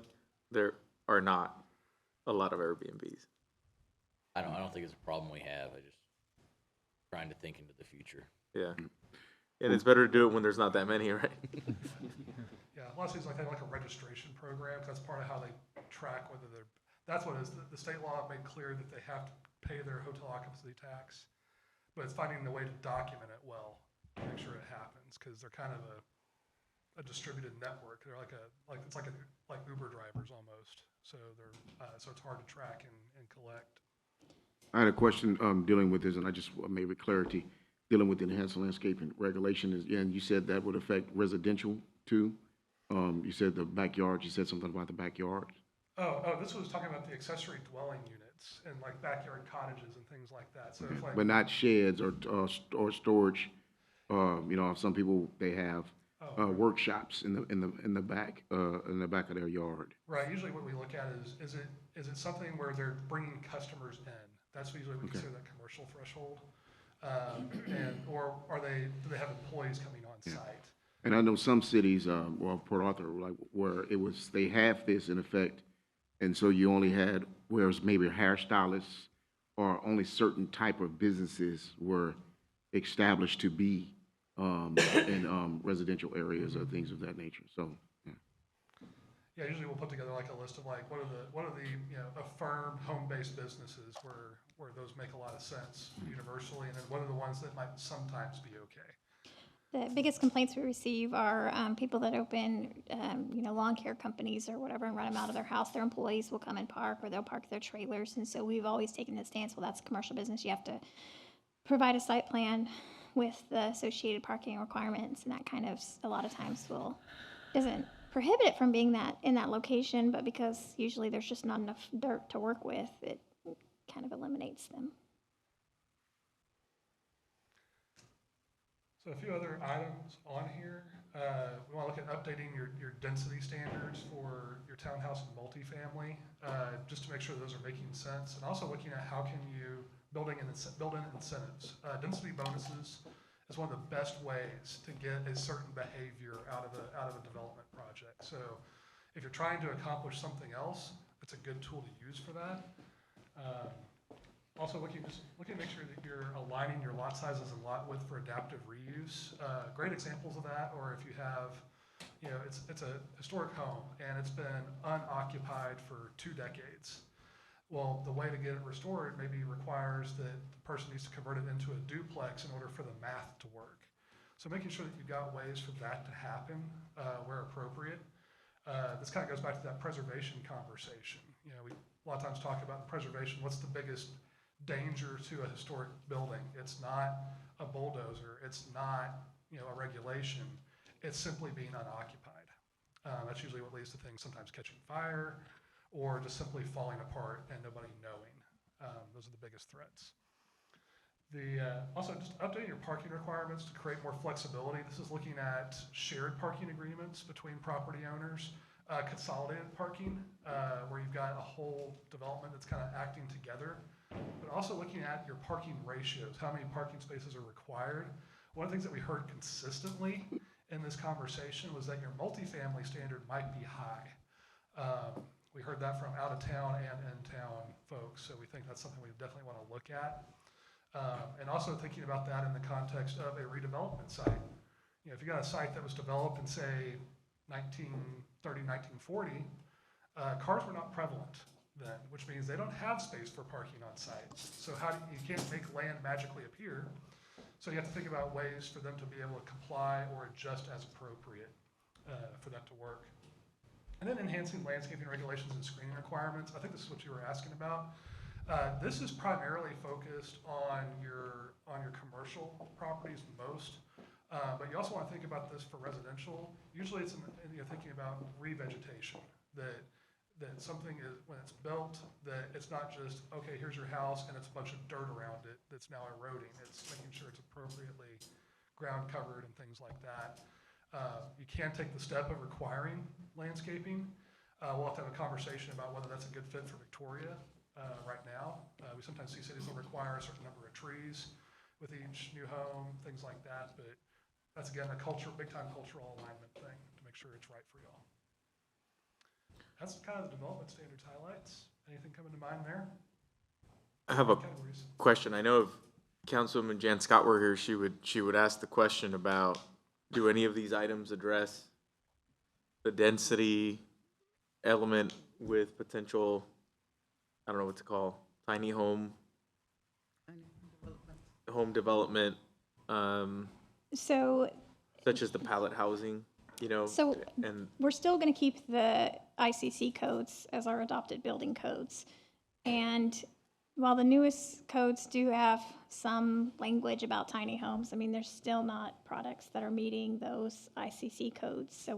there are not a lot of Airbnbs. I don't think it's a problem we have. I just trying to think into the future. Yeah. And it's better to do it when there's not that many, right? Yeah, a lot of cities like they have like a registration program, 'cause that's part of how they track whether they're, that's what it is. The state law made clear that they have to pay their hotel occupancy tax, but it's finding a way to document it well, to make sure it happens, because they're kind of a distributed network. They're like Uber drivers almost. So so it's hard to track and collect. I had a question dealing with this, and I just maybe clarity, dealing with the enhanced landscaping regulation is, and you said that would affect residential too. You said the backyard, you said something about the backyard. Oh, this was talking about the accessory dwelling units and like backyard cottages and things like that. So if like, But not sheds or storage. Some people, they have workshops in the back of their yard. right, usually what we look at is it something where they're bringing customers in? That's usually we consider that commercial threshold. Or do they have employees coming on site? And I know some cities, Port Arthur, like where they have this in effect, and so you only had, whereas maybe hairstylists or only certain type of businesses were established to be in residential areas or things of that nature. So, Yeah, usually we'll put together like a list of like what are the affirmed home-based businesses where those make a lot of sense universally, and then what are the ones that might sometimes be okay. The biggest complaints we receive are people that open, lawn care companies or whatever and run them out of their house. Their employees will come and park, or they'll park their trailers. And so we've always taken the stance, well, that's a commercial business. You have to provide a site plan with the associated parking requirements, and that kind of a lot of times doesn't prohibit it from being that in that location, but because usually there's just not enough dirt to work with, it kind of eliminates them. So a few other items on here. We want to look at updating your density standards for your townhouse and multifamily, just to make sure those are making sense, and also looking at how can you build in incentives. Density bonuses is one of the best ways to get a certain behavior out of a development project. So if you're trying to accomplish something else, it's a good tool to use for that. Also looking to make sure that you're aligning your lot sizes and lot width for adaptive reuse. Great examples of that, or if you have, it's a historic home and it's been unoccupied for 2 decades. Well, the way to get it restored maybe requires that the person needs to convert it into a duplex in order for the math to work. So making sure that you've got ways for that to happen where appropriate. This kind of goes back to that preservation conversation. We a lot of times talk about preservation. What's the biggest danger to a historic building? It's not a bulldozer. It's not a regulation. It's simply being unoccupied. That's usually what leads to things sometimes catching fire, or just simply falling apart and nobody knowing. Those are the biggest threats. Also, just updating your parking requirements to create more flexibility. This is looking at shared parking agreements between property owners, consolidated parking, where you've got a whole development that's kind of acting together, but also looking at your parking ratios, how many parking spaces are required. One of the things that we heard consistently in this conversation was that your multifamily standard might be high. We heard that from out of town and in-town folks, so we think that's something we definitely want to look at. And also thinking about that in the context of a redevelopment site. If you got a site that was developed in, say, 1930, 1940, cars were not prevalent then, which means they don't have space for parking on site. So you can't make land magically appear. So you have to think about ways for them to be able to comply or adjust as appropriate for that to work. And then enhancing landscaping regulations and screening requirements. I think this is what you were asking about. This is primarily focused on your commercial properties most, but you also want to think about this for residential. Usually it's you're thinking about revegetation, that something is, when it's built, that it's not just, okay, here's your house and it's a bunch of dirt around it that's now eroding. It's making sure it's appropriately ground covered and things like that. You can take the step of requiring landscaping. We'll have to have a conversation about whether that's a good fit for Victoria right now. We sometimes see cities will require a certain number of trees with each new home, things like that. But that's, again, a big time cultural alignment thing to make sure it's right for y'all. That's kind of the development standards highlights. Anything coming to mind there? I have a Categories. question. I know if Councilwoman Jan Scott were here, she would ask the question about, do any of these items address the density element with potential, I don't know what to call, tiny home development, So, such as the pallet housing, you know? So- And we're still going to keep the ICC codes as our adopted building codes. And while the newest codes do have some language about tiny homes, I mean, there's still not products that are meeting those ICC codes. So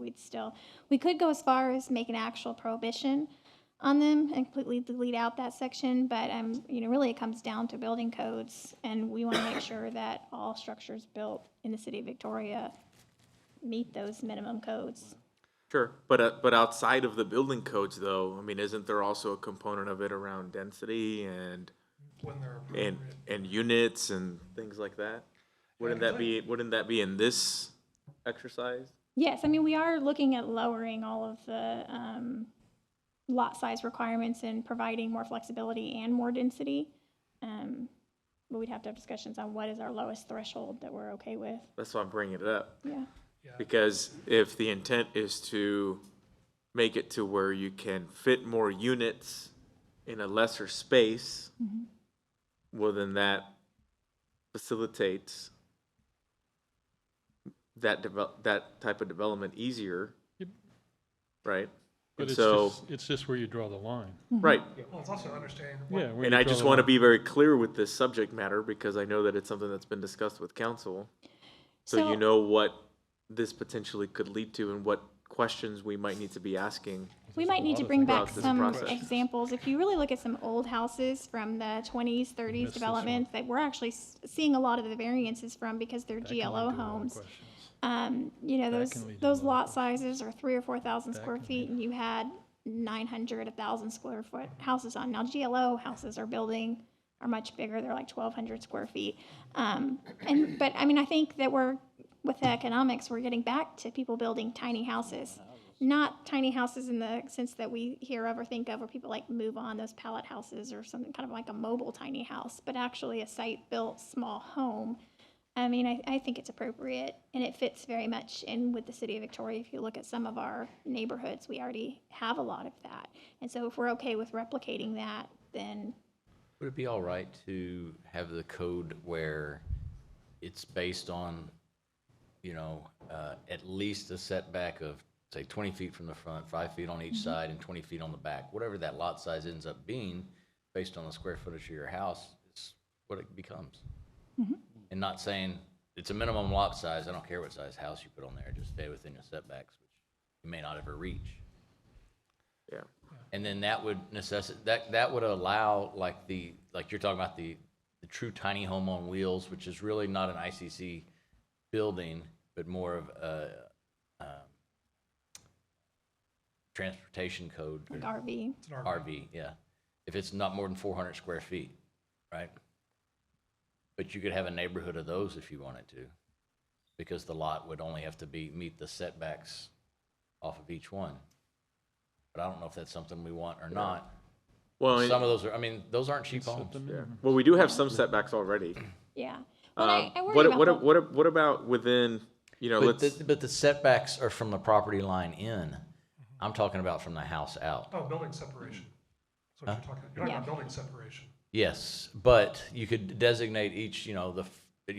we could go as far as make an actual prohibition on them and completely delete out that section, but, really it comes down to building codes, and we want to make sure that all structures built in the city of Victoria meet those minimum codes. sure, but outside of the building codes though, I mean, isn't there also a component of it around density and When they're appropriate. and units and things like that? Wouldn't that be in this exercise? Yes, I mean, we are looking at lowering all of the lot size requirements and providing more flexibility and more density. But we'd have to have discussions on what is our lowest threshold that we're okay with. That's why I'm bringing it up. Yeah. Because if the intent is to make it to where you can fit more units in a lesser space, well, then that facilitates that type of development easier, Yep. right? But And it's so, just where you draw the line. right, Well, it's also understanding Yeah. what, where and you I draw just the want to line. be very clear with this subject matter because I know that it's something that's been discussed with council. So you know what this potentially could lead to and what questions we might need to be asking. We might need to bring back throughout this some process. examples. If you really look at some old houses from the 20s, 30s Missed this developments that we're actually seeing a lot of the variances from because they're That can lead GLO to a lot of homes. questions. Those can lead to those a lot lot of sizes are 3,000 or 4,000 That square can feet, lead- and you had 900, 1,000 square foot houses on. Now GLO houses are much bigger. They're like 1,200 square feet. But I mean, I think that with the economics, we're getting back to people building tiny houses. Not tiny houses in the sense that we hear of or think of where people like move on, those pallet houses or something kind of like a mobile tiny house, but actually a site-built small home. I mean, I think it's appropriate, and it fits very much in with the city of Victoria. If you look at some of our neighborhoods, we already have a lot of that. And so if we're okay with replicating that, then Would it be all right to have the code where it's based on, at least a setback of, say, 20 feet from the front, 5 feet on each side, and 20 feet on the back? Whatever that lot size ends up being, based on the square footage of your house, is what it becomes. And not saying it's a minimum lot size, I don't care what size house you put on there, just stay within your setbacks, which you may not ever reach. Yeah. And then that would that would allow, like you're talking about the true tiny home on wheels, which is really not an ICC building, but more of a transportation code. like RV. it's an RV. RV, yeah. If it's not more than 400 square feet, right? But you could have a neighborhood of those if you wanted to, because the lot would only have to meet the setbacks off of each one. But I don't know if that's something we want or not. Well, Some of those those aren't cheap Set homes. them yeah. in. Well, we do have some setbacks already. Yeah. But I worry about What about within, But the setbacks are from the property line in. I'm talking about from the house out. Oh, building separation. That's what you're talking about building separation. Yes, but you could designate each, you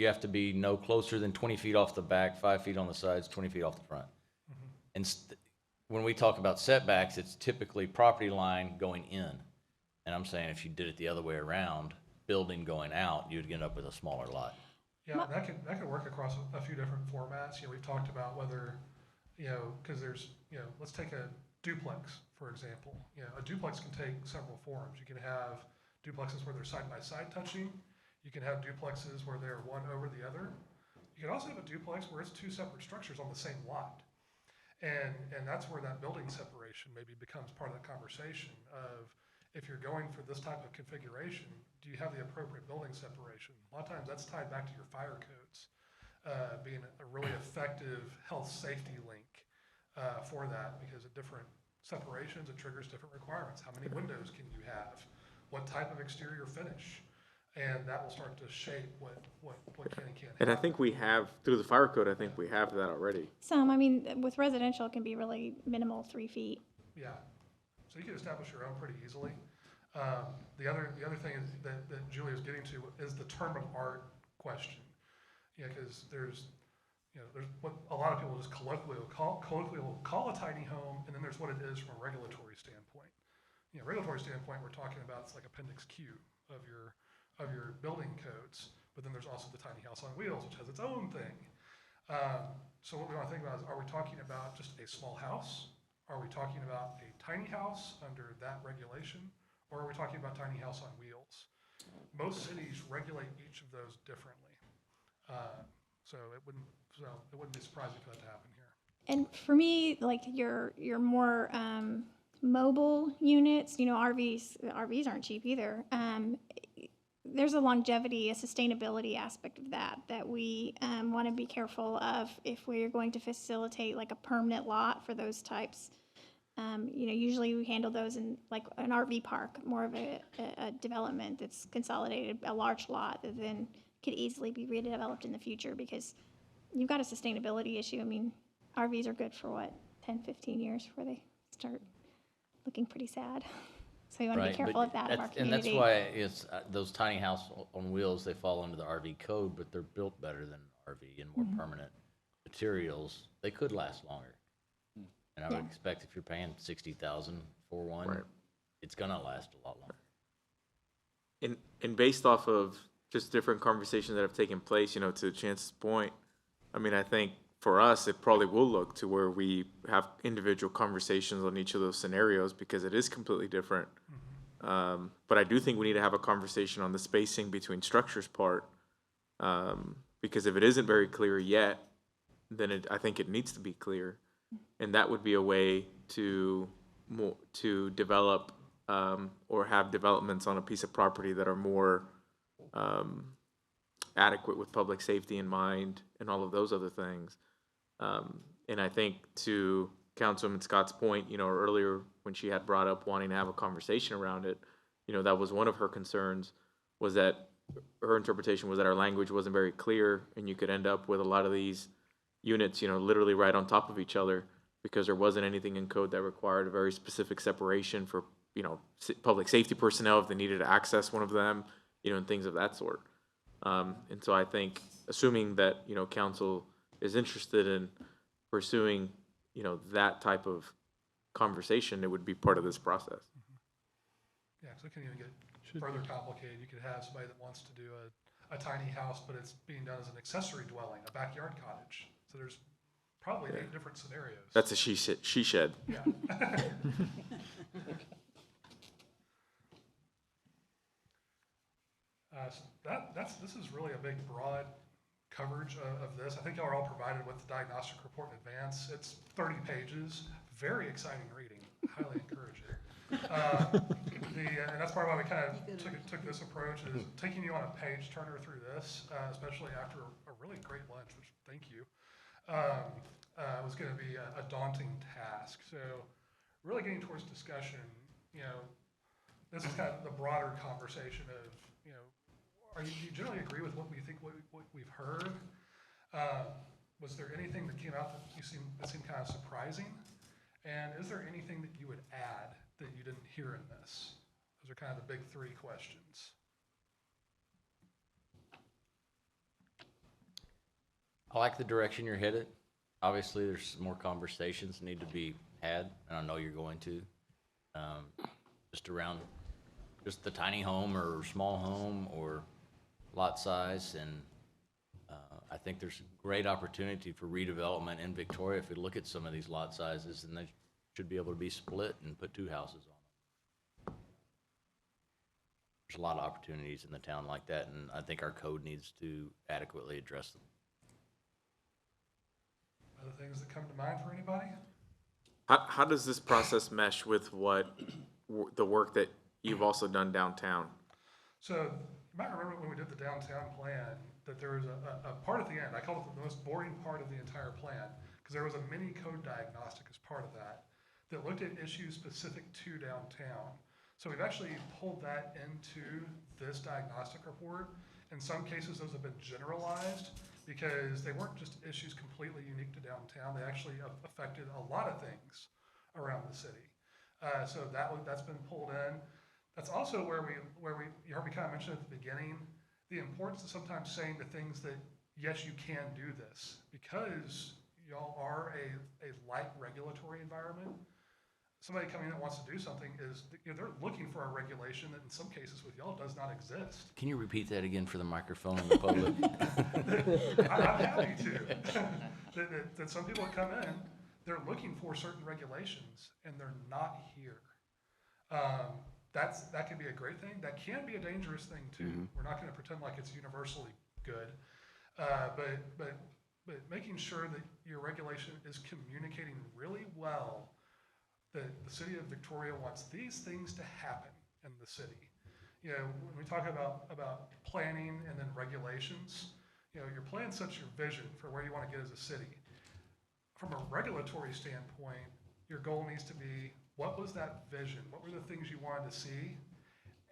have to be no closer than 20 feet off the back, 5 feet on the sides, 20 feet off the front. And when we talk about setbacks, it's typically property line going in. And I'm saying if you did it the other way around, building going out, you'd end up with a smaller lot. Yeah, that could work across a few different formats. You know, we've talked about whether, you know, because there's, you know, let's take a duplex, for example. You know, a duplex can take several forms. You can have duplexes where they're side by side touching. You can have duplexes where they're one over the other. You can also have a duplex where it's two separate structures on the same lot. And that's where that building separation maybe becomes part of the conversation of, if you're going for this type of configuration, do you have the appropriate building separation? A lot of times that's tied back to your fire codes, being a really effective health safety link for that, because at different separations, it triggers different requirements. How many windows can you have? What type of exterior finish? And that will start to shape what can and can't And I happen. think we have, through the fire code, I think we have that already. Some, I mean, with residential, it can be really minimal, 3 feet. Yeah, so you can establish your own pretty easily. The other thing is that Julia's getting to is the term of art question. Yeah, because there's what a lot of people just colloquially will call a tiny home, and then there's what it is from a regulatory standpoint. You know, regulatory standpoint, we're talking about it's like Appendix Q of your building codes, but then there's also the tiny house on wheels, which has its own thing. So what we want to think about is, are we talking about just a small house? Are we talking about a tiny house under that regulation? Or are we talking about tiny house on wheels? Most cities regulate each of those differently. So it wouldn't be surprising for that to happen here. And for me, like your more mobile units, you know, RVs aren't cheap either. There's a longevity, a sustainability aspect of that we want to be careful of if we're going to facilitate like a permanent lot for those types. You know, usually we handle those in like an RV park, more of a development that's consolidated, a large lot that then could easily be redeveloped in the future, because you've got a sustainability issue. I mean, RVs are good for what, 10, 15 years before they start looking pretty sad. So you want to be careful of that in our community. And that's why it's those tiny house on wheels, they fall under the RV code, but they're built better than RV and more permanent materials. They could last longer. And I would expect if you're paying $60,000 for one, Right. it's gonna last a lot longer. And based off of just different conversations that have taken place, you know, to Chance's point, I mean, I think for us, it probably will look to where we have individual conversations on each of those scenarios, because it is completely different. But I do think we need to have a conversation on the spacing between structures part, because if it isn't very clear yet, then I think it needs to be clear. And that would be a way to develop or have developments on a piece of property that are more adequate with public safety in mind and all of those other things. And I think to Councilwoman Scott's point, you know, earlier when she had brought up wanting to have a conversation around it, you know, that was one of her concerns, was that her interpretation was that our language wasn't very clear, and you could end up with a lot of these units, you know, literally right on top of each other, because there wasn't anything in code that required a very specific separation for, you know, public safety personnel if they needed to access one of them, you know, and things of that sort. And so I think, assuming that, you know, council is interested in pursuing, you know, that type of conversation, it would be part of this process. Yeah, so it can even get further complicated. You could have somebody that wants to do a tiny house, but it's being done as an accessory dwelling, a backyard cottage. So there's probably 8 different scenarios. That's a she shed. Yeah. So this is really a big, broad coverage of this. I think y'all are all provided with the diagnostic report in advance. It's 30 pages, very exciting reading. Highly encourage it. And that's part of why we kind of took this approach, is taking you on a page turner through this, especially after a really great lunch, which thank you. Was going to be a daunting task. So really getting towards discussion, you know, this is kind of the broader conversation of, you know, do you generally agree with what we think, what we've heard? Was there anything that came out that seemed kind of surprising? And is there anything that you would add that you didn't hear in this? Those are kind of the big 3 questions. I like the direction you're headed. Obviously, there's more conversations need to be had, and I know you're going to, just around just the tiny home or small home or lot size. And I think there's great opportunity for redevelopment in Victoria. If we look at some of these lot sizes, and they should be able to be split and put 2 houses on them. There's a lot of opportunities in the town like that, and I think our code needs to adequately address them. Other things that come to mind for anybody? How does this process mesh with the work that you've also done downtown? So you might remember when we did the downtown plan, that there was a part at the end, I called it the most boring part of the entire plan, because there was a mini code diagnostic as part of that looked at issues specific to downtown. So we've actually pulled that into this diagnostic report. In some cases, those have been generalized because they weren't just issues completely unique to downtown. They actually affected a lot of things around the city. So that's been pulled in. That's also where you heard me kind of mention at the beginning, the importance of sometimes saying the things that, yes, you can do this, because y'all are a light regulatory environment. Somebody coming in that wants to do something is, they're looking for a regulation that in some cases with y'all does not exist. Can you repeat that again for the microphone and the public? I'm happy to. that some people that come in, they're looking for certain regulations and they're not here. That can be a great thing. That can be a dangerous thing too. Mm-hmm. We're not going to pretend like it's universally good, but making sure that your regulation is communicating really well that the city of Victoria wants these things to happen in the city. You know, when we talk about planning and then regulations, you know, your plan sets your vision for where you want to get as a city. From a regulatory standpoint, your goal needs to be, what was that vision? What were the things you wanted to see?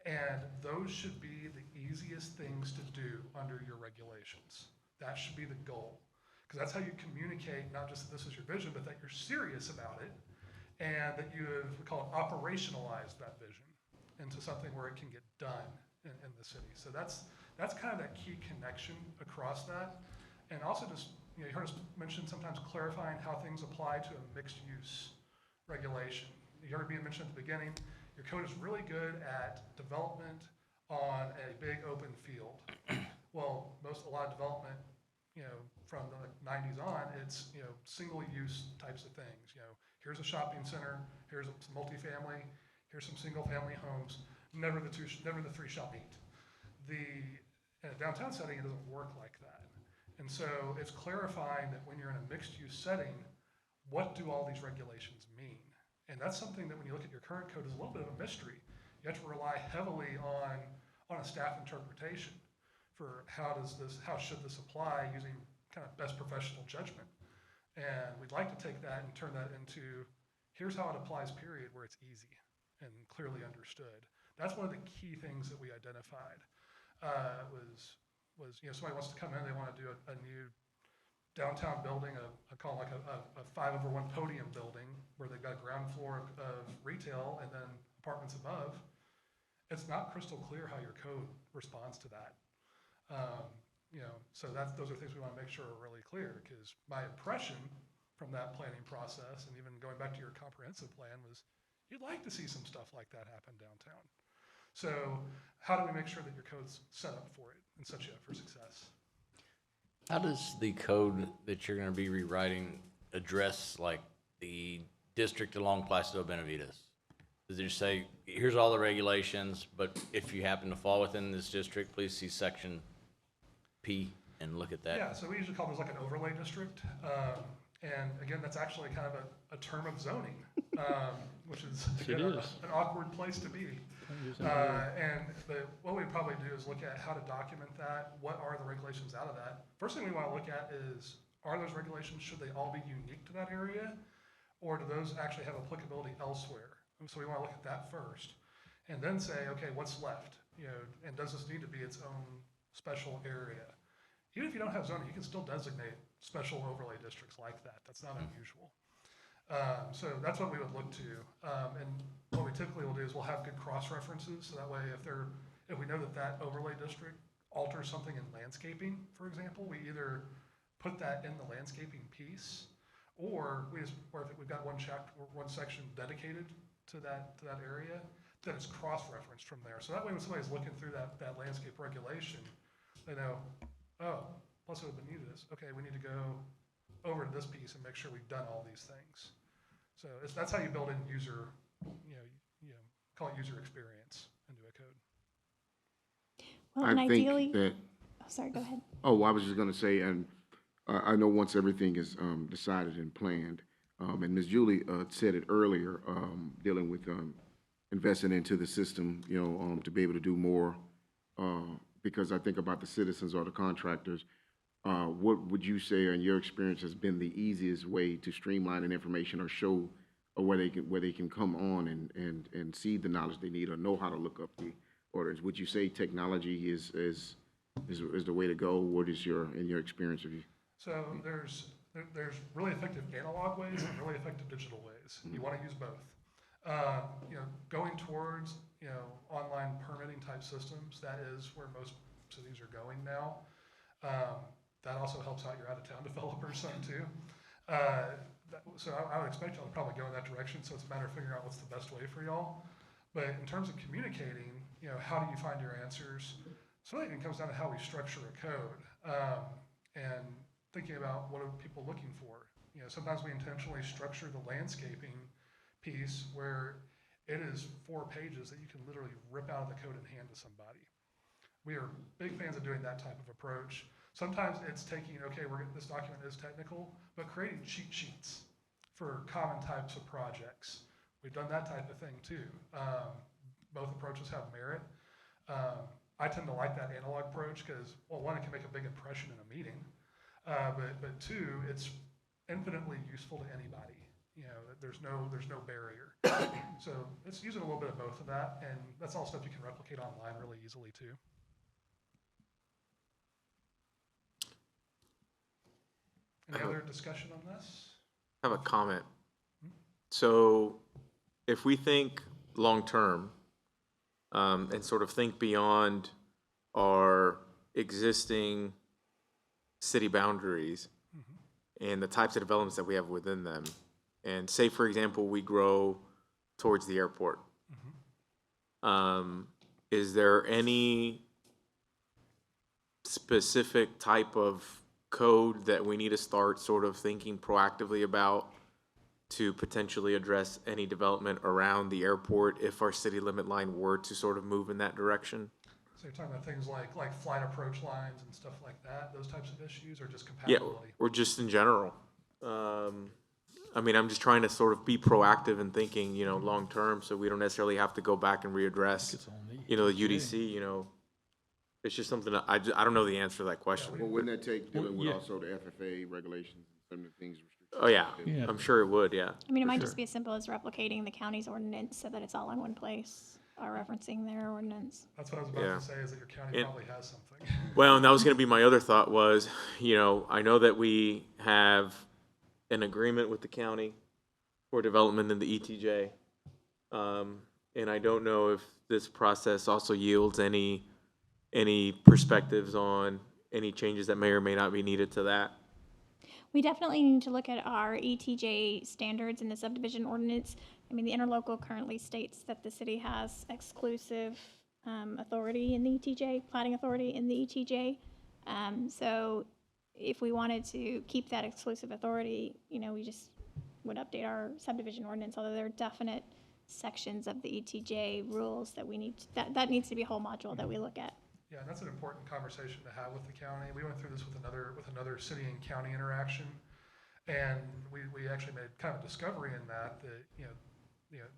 And those should be the easiest things to do under your regulations. That should be the goal. Because that's how you communicate, not just that this is your vision, but that you're serious about it, and that you have, we call it, operationalized that vision into something where it can get done in the city. So that's kind of that key connection across that. And also just, you heard us mention sometimes clarifying how things apply to a mixed use regulation. You heard me mention at the beginning, your code is really good at development on a big open field. Well, a lot of development, from the 90s on, it's, single-use types of things. Here's a shopping center, here's some multifamily, here's some single-family homes. Never the three shall meet. In a downtown setting, it doesn't work like that. And so it's clarifying that when you're in a mixed-use setting, what do all these regulations mean? And that's something that when you look at your current code is a little bit of a mystery. You have to rely heavily on a staff interpretation for how should this apply using kind of best professional judgment. And we'd like to take that and turn that into, here's how it applies, period, where it's easy and clearly understood. That's one of the key things that we identified. Was somebody wants to come in, they want to do a new downtown building, I call it like a 5/1 podium building where they've got a ground floor of retail and then apartments above. It's not crystal clear how your code responds to that. So those are things we want to make sure are really clear, because my impression from that planning process, and even going back to your comprehensive plan, was you'd like to see some stuff like that happen downtown. So how do we make sure that your code's set up for it and sets you up for success? How does the code that you're going to be rewriting address like the district along Placido Benavides? Does it say, here's all the regulations, but if you happen to fall within this district, please see section P and look at that? Yeah, so we usually call those like an overlay district. And again, that's actually kind of a term of zoning, which is an awkward place to be. What we'd probably do is look at how to document that. What are the regulations out of that? First thing we want to look at is, are those regulations, should they all be unique to that area? Or do those actually have applicability elsewhere? And so we want to look at that first. And then say, okay, what's left? And does this need to be its own special area? Even if you don't have zoning, you can still designate special overlay districts like that. That's not unusual. So that's what we would look to. And what we typically will do is we'll have good cross-references. So that way, if we know that overlay district alters something in landscaping, for example, we either put that in the landscaping piece, Or or if we've got one chapter, or one section dedicated to that area, then it's cross-referenced from there. So that way when somebody's looking through that landscape regulation, they know, oh, plus it would be new to this. Okay, we need to go over to this piece and make sure we've done all these things. So that's how you build in user, call it user experience into a code. Well, and I ideally, think that, oh, sorry, go ahead. oh, I was just gonna say, and I know once everything is decided and planned, and Ms. Julie said it earlier, dealing with investing into the system, to be able to do more, because I think about the citizens or the contractors. What would you say, in your experience, has been the easiest way to streamline an information or show, or where they can come on and see the knowledge they need or know how to look up the orders? Would you say technology is the way to go? What is in your experience of you? So there's really effective analog ways and really effective digital ways. You want to use both. Going towards online permitting type systems, that is where most cities are going now. That also helps out your out-of-town developers some too. So I would expect y'all to probably go in that direction. So it's a matter of figuring out what's the best way for y'all. But in terms of communicating, how do you find your answers? So it comes down to how we structure a code, and thinking about what are people looking for. Sometimes we intentionally structure the landscaping piece where it is 4 pages that you can literally rip out of the code and hand to somebody. We are big fans of doing that type of approach. Sometimes it's taking, okay, this document is technical, but creating cheat sheets for common types of projects. We've done that type of thing too. Both approaches have merit. I tend to like that analog approach because, well, one, it can make a big impression in a meeting, but two, it's infinitely useful to anybody. There's no barrier. So it's using a little bit of both of that, and that's all stuff you can replicate online really easily too. Any other discussion on this? I have a comment. So if we think long-term, and sort of think beyond our existing city boundaries and the types of developments that we have within them, and say, for example, we grow towards the airport, is there any specific type of code that we need to start sort of thinking proactively about to potentially address any development around the airport if our city limit line were to sort of move in that direction? So you're talking about things like flight approach lines and stuff like that, those types of issues, or just Yeah, compatibility? or just in general. I'm just trying to sort of be proactive in thinking, long term, so we don't necessarily have to go back and readdress, the UDC. It's just something that I don't know the answer to that question. Well, wouldn't that take dealing with yeah. also the FFA regulations and some of the things? Oh yeah, Yeah. I'm sure it would. Yeah. I mean, it might just be as simple as replicating the county's ordinance so that it's all in one place, or referencing their ordinance. That's what I was about Yeah. to say, is that your county And- probably has something. Well, and that was going to be my other thought was, I know that we have an agreement with the county for development in the ETJ, and I don't know if this process also yields any perspectives on any changes that may or may not be needed to that. We definitely need to look at our ETJ standards in the subdivision ordinance. I mean, the interlocal currently states that the city has exclusive authority in the ETJ, plating authority in the ETJ. So if we wanted to keep that exclusive authority, we just would update our subdivision ordinance, although there are definite sections of the ETJ rules that we need, that needs to be a whole module that we look at. Yeah, and that's an important conversation to have with the county. We went through this with another city and county interaction, and we actually made kind of a discovery in that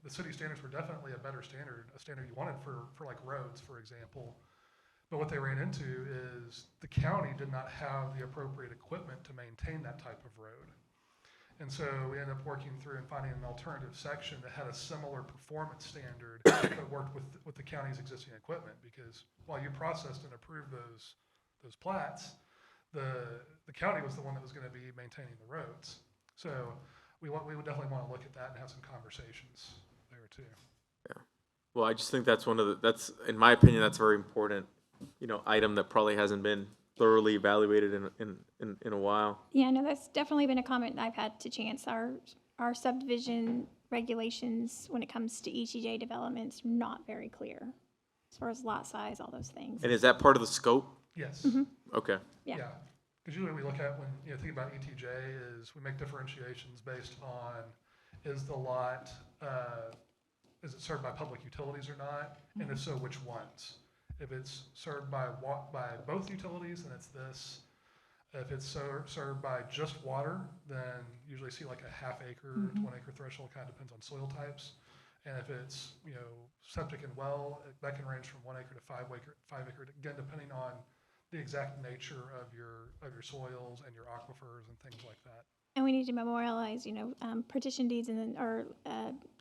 the city standards were definitely a better standard, a standard you wanted for like roads, for example. But what they ran into is the county did not have the appropriate equipment to maintain that type of road. And so we ended up working through and finding an alternative section that had a similar performance standard that worked with the county's existing equipment, because while you processed and approved those plats, the county was the one that was going to be maintaining the roads. So we would definitely want to look at that and have some conversations there too. Yeah. Well, I just think that's in my opinion, that's a very important, item that probably hasn't been thoroughly evaluated in a while. Yeah, no, that's definitely been a comment I've had to Chance. Our subdivision regulations, when it comes to ETJ developments, are not very clear as far as lot size, all those things. And is that part of the scope? Yes. Okay. Yeah. Because usually we look at when, think about ETJ is we make differentiations based on, is the lot, is it served by public utilities or not? And if so, which ones? If it's served by both utilities, then it's this. If it's served by just water, then usually see like a half acre to 1 acre threshold, kind of depends on soil types. And if it's, septic and well, that can range from 1 acre to 5 acre, again, depending on the exact nature of your soils and your aquifers and things like that. And we need to memorialize, partition deeds and then, or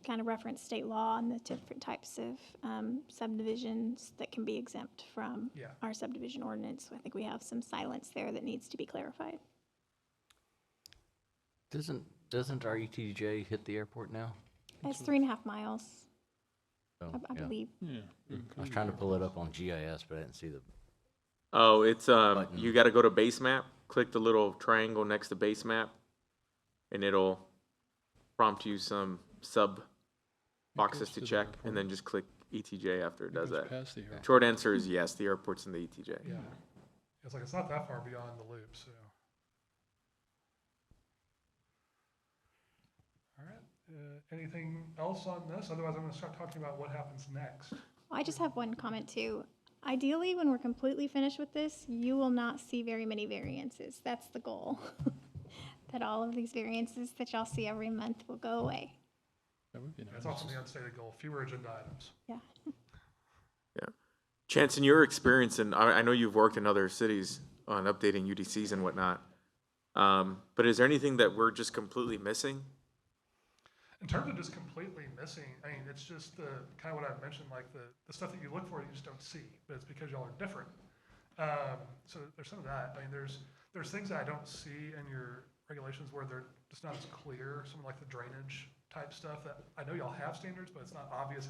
kind of reference state law and the different types of subdivisions that can be exempt from our subdivision ordinance. So I think we have some silence there that needs to be clarified. Doesn't our ETJ hit the airport now? It's 3.5 miles, So, I yeah. believe. Yeah. I was trying to pull it up on GIS, but I didn't see the. Oh, it's you got to go to base map, click the little triangle next to base map, and it'll prompt you some sub boxes to check, and then just click ETJ after it does that. Past the airport. Short answer is yes, the airport's in the ETJ. Yeah. It's like, it's not that far beyond the loop, so. All right, anything else on this? Otherwise, I'm gonna start talking about what happens next. I just have one comment too. Ideally, when we're completely finished with this, you will not see very many variances. That's the goal. That all of these variances that y'all see every month will go away. That would be nice. That's also the unstated goal, fewer agenda items. Yeah. Yeah. Chance, in your experience, and I know you've worked in other cities on updating UDCs and whatnot, but is there anything that we're just completely missing? In terms of just completely missing, I mean, it's just the, kind of what I mentioned, like the stuff that you look for, you just don't see, but it's because y'all are different. So there's some of that. I mean, there's things that I don't see in your regulations where they're just not as clear, some like the drainage type stuff that I know y'all have standards, but it's not obvious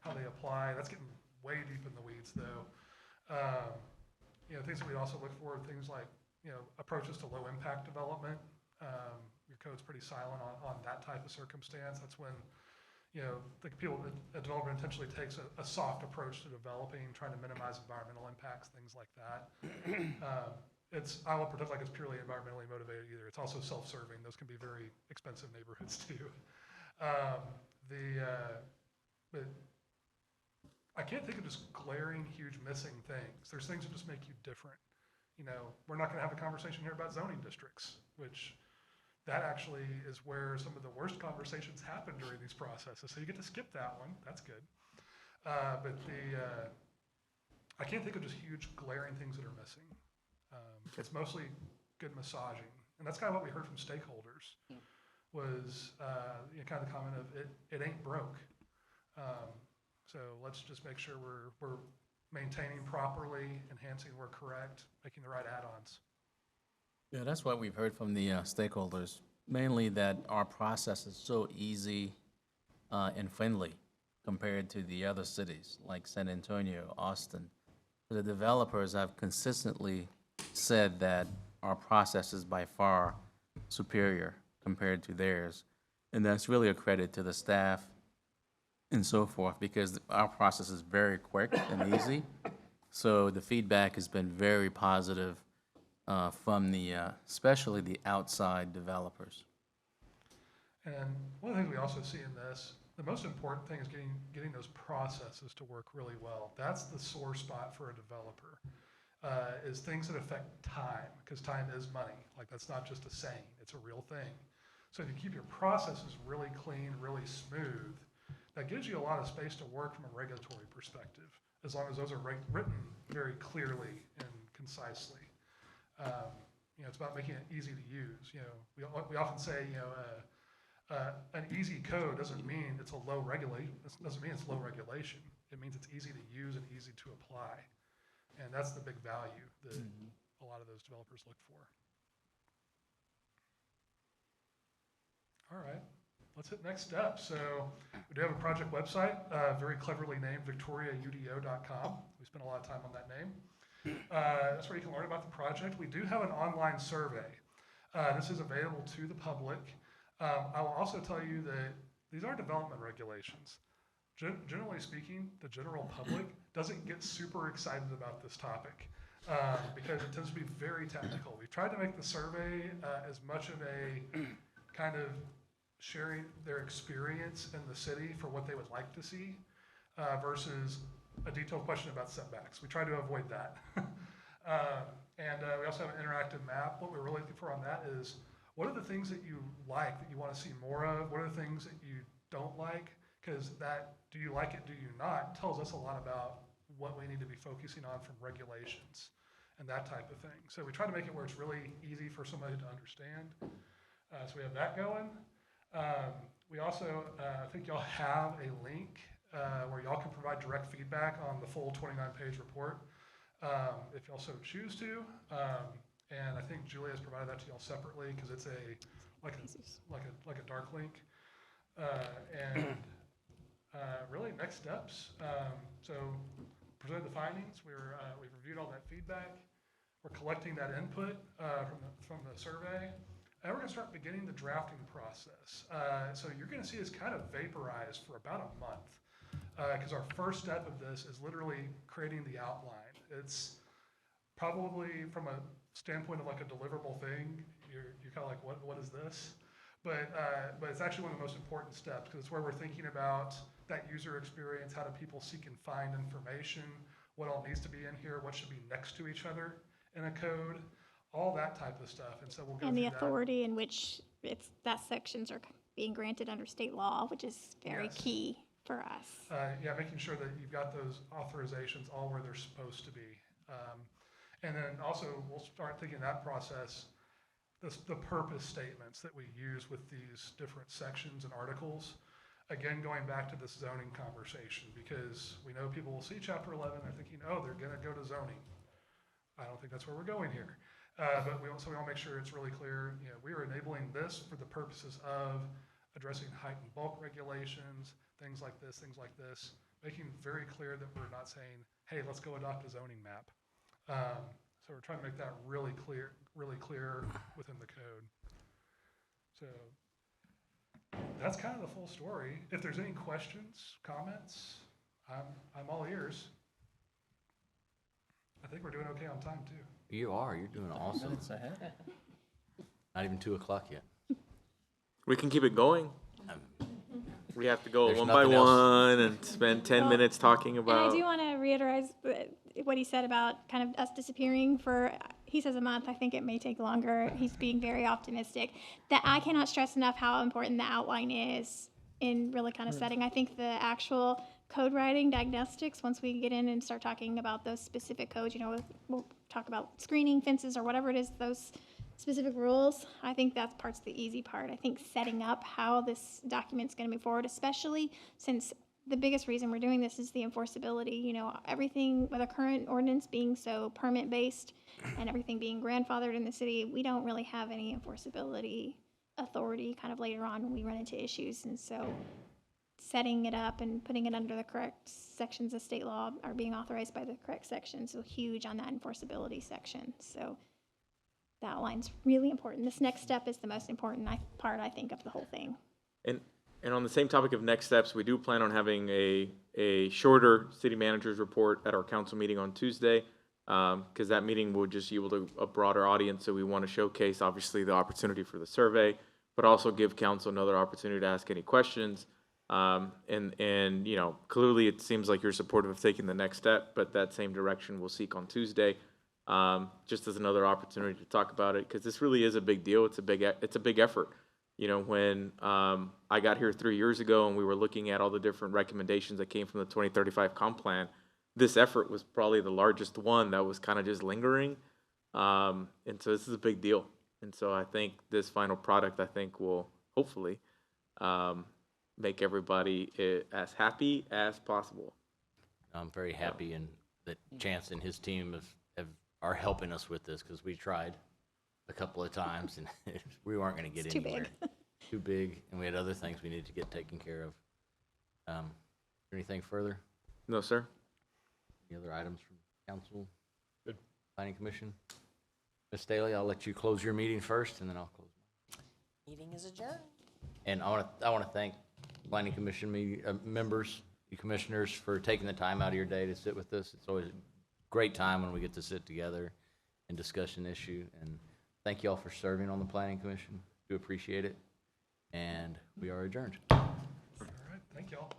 how they apply. That's getting way deep in the weeds though. Things that we also look for, things like, approaches to low impact development. Your code's pretty silent on that type of circumstance. That's when, the developer intentionally takes a soft approach to developing, trying to minimize environmental impacts, things like that. I won't pretend like it's purely environmentally motivated either. It's also self-serving. Those can be very expensive neighborhoods too. But I can't think of just glaring, huge missing things. There's things that just make you different. We're not gonna have a conversation here about zoning districts, which that actually is where some of the worst conversations happen during these processes. So you get to skip that one. That's good. But I can't think of just huge glaring things that are missing. It's mostly good massaging. And that's kind of what we heard from stakeholders was kind of the comment of it ain't broke. So let's just make sure we're maintaining properly, enhancing where correct, making the right add-ons. Yeah, that's what we've heard from the stakeholders, mainly that our process is so easy and friendly compared to the other cities like San Antonio, Austin. The developers have consistently said that our process is by far superior compared to theirs. And that's really a credit to the staff and so forth, because our process is very quick and easy. So the feedback has been very positive from especially the outside developers. And one of the things we also see in this, the most important thing is getting those processes to work really well. That's the sore spot for a developer, is things that affect time, because time is money. Like, that's not just a saying, it's a real thing. So if you keep your processes really clean, really smooth, that gives you a lot of space to work from a regulatory perspective, as long as those are written very clearly and concisely. It's about making it easy to use. We often say, an easy code doesn't mean it's low regulation. It means it's easy to use and easy to apply. And that's the big value that a lot of those developers look for. All right, let's hit next step. So we do have a project website, very cleverly named victoriaudo.com. We spent a lot of time on that name. That's where you can learn about the project. We do have an online survey. This is available to the public. I will also tell you that these are development regulations. Generally speaking, the general public doesn't get super excited about this topic because it tends to be very technical. We've tried to make the survey as much of a kind of sharing their experience in the city for what they would like to see versus a detailed question about setbacks. We try to avoid that. And we also have an interactive map. What we're really looking for on that is what are the things that you like, that you want to see more of? What are the things that you don't like? Because that, do you like it, do you not, tells us a lot about what we need to be focusing on from regulations and that type of thing. So we try to make it where it's really easy for somebody to understand. So we have that going. We also, I think y'all have a link where y'all can provide direct feedback on the full 29-page report if y'all so choose to. And I think Julia has provided that to y'all separately because it's like a dark link. Really next steps. So presented the findings. We've reviewed all that feedback. We're collecting that input from the survey. And we're going to start beginning the drafting process. So you're going to see us kind of vaporize for about a month because our first step of this is literally creating the outline. It's probably from a standpoint of like a deliverable thing, you're kind of like, what is this? But it's actually one of the most important steps because it's where we're thinking about that user experience, how do people seek and find information, what all needs to be in here, what should be next to each other in a code, all that type of stuff. And so we'll go And the through that. authority in which that sections are being granted under state law, which is very Yes. key for us. Yeah, making sure that you've got those authorizations all where they're supposed to be. And then also we'll start thinking that process, the purpose statements that we use with these different sections and articles. Again, going back to this zoning conversation, because we know people will see Chapter 11, they're thinking, oh, they're gonna go to zoning. I don't think that's where we're going here. But we want to make sure it's really clear, you know, we are enabling this for the purposes of addressing height and bulk regulations, things like this, making very clear that we're not saying, hey, let's go adopt a zoning map. So we're trying to make that really clear within the code. So that's kind of the full story. If there's any questions, comments, I'm all ears. I think we're doing okay on time too. You are. You're doing awesome. Minutes ahead. Not even 2 o'clock yet. We can keep it going. We have to go There's one by nothing else. one and spend 10 minutes talking And about. I do want to reiterate what he said about kind of us disappearing for, he says a month, I think it may take longer. He's being very optimistic. That I cannot stress enough how important the outline is in really kind of setting. I think the actual code writing diagnostics, once we get in and start talking about those specific codes, you know, we'll talk about screening, fences, or whatever it is, those specific rules. I think that part's the easy part. I think setting up how this document's going to move forward, especially since the biggest reason we're doing this is the enforceability. You know, everything with the current ordinance being so permit-based and everything being grandfathered in the city, we don't really have any enforceability authority kind of later on when we run into issues. And so setting it up and putting it under the correct sections of state law are being authorized by the correct sections, so huge on that enforceability section. So that outline's really important. This next step is the most important part, I think, of the whole thing. And on the same topic of next steps, we do plan on having a shorter city manager's report at our council meeting on Tuesday, because that meeting will just yield a broader audience. So we want to showcase, obviously, the opportunity for the survey, but also give council another opportunity to ask any questions. And you know, clearly it seems like you're supportive of taking the next step, but that same direction we'll seek on Tuesday, just as another opportunity to talk about it, because this really is a big deal. It's a big effort. You know, when I got here 3 years ago and we were looking at all the different recommendations that came from the 2035 comp plan, this effort was probably the largest one that was kind of just lingering. And so this is a big deal. And so I think this final product, I think, will hopefully make everybody as happy as possible. I'm very happy and that Chance and his team are helping us with this because we tried a couple of times and we weren't going to get It's too anywhere. big. Too big, and we had other things we needed to get taken care of. Anything further? No, sir? Any other items from council? Good. Planning Commission. Ms. Staley, I'll let you close your meeting first, and then I'll close. Meeting is adjourned. And I want to thank Planning Commission members, you commissioners, for taking the time out of your day to sit with us. It's always a great time when we get to sit together and discuss an issue. And thank you all for serving on the Planning Commission. Do appreciate it. And we are adjourned. All right, thank y'all.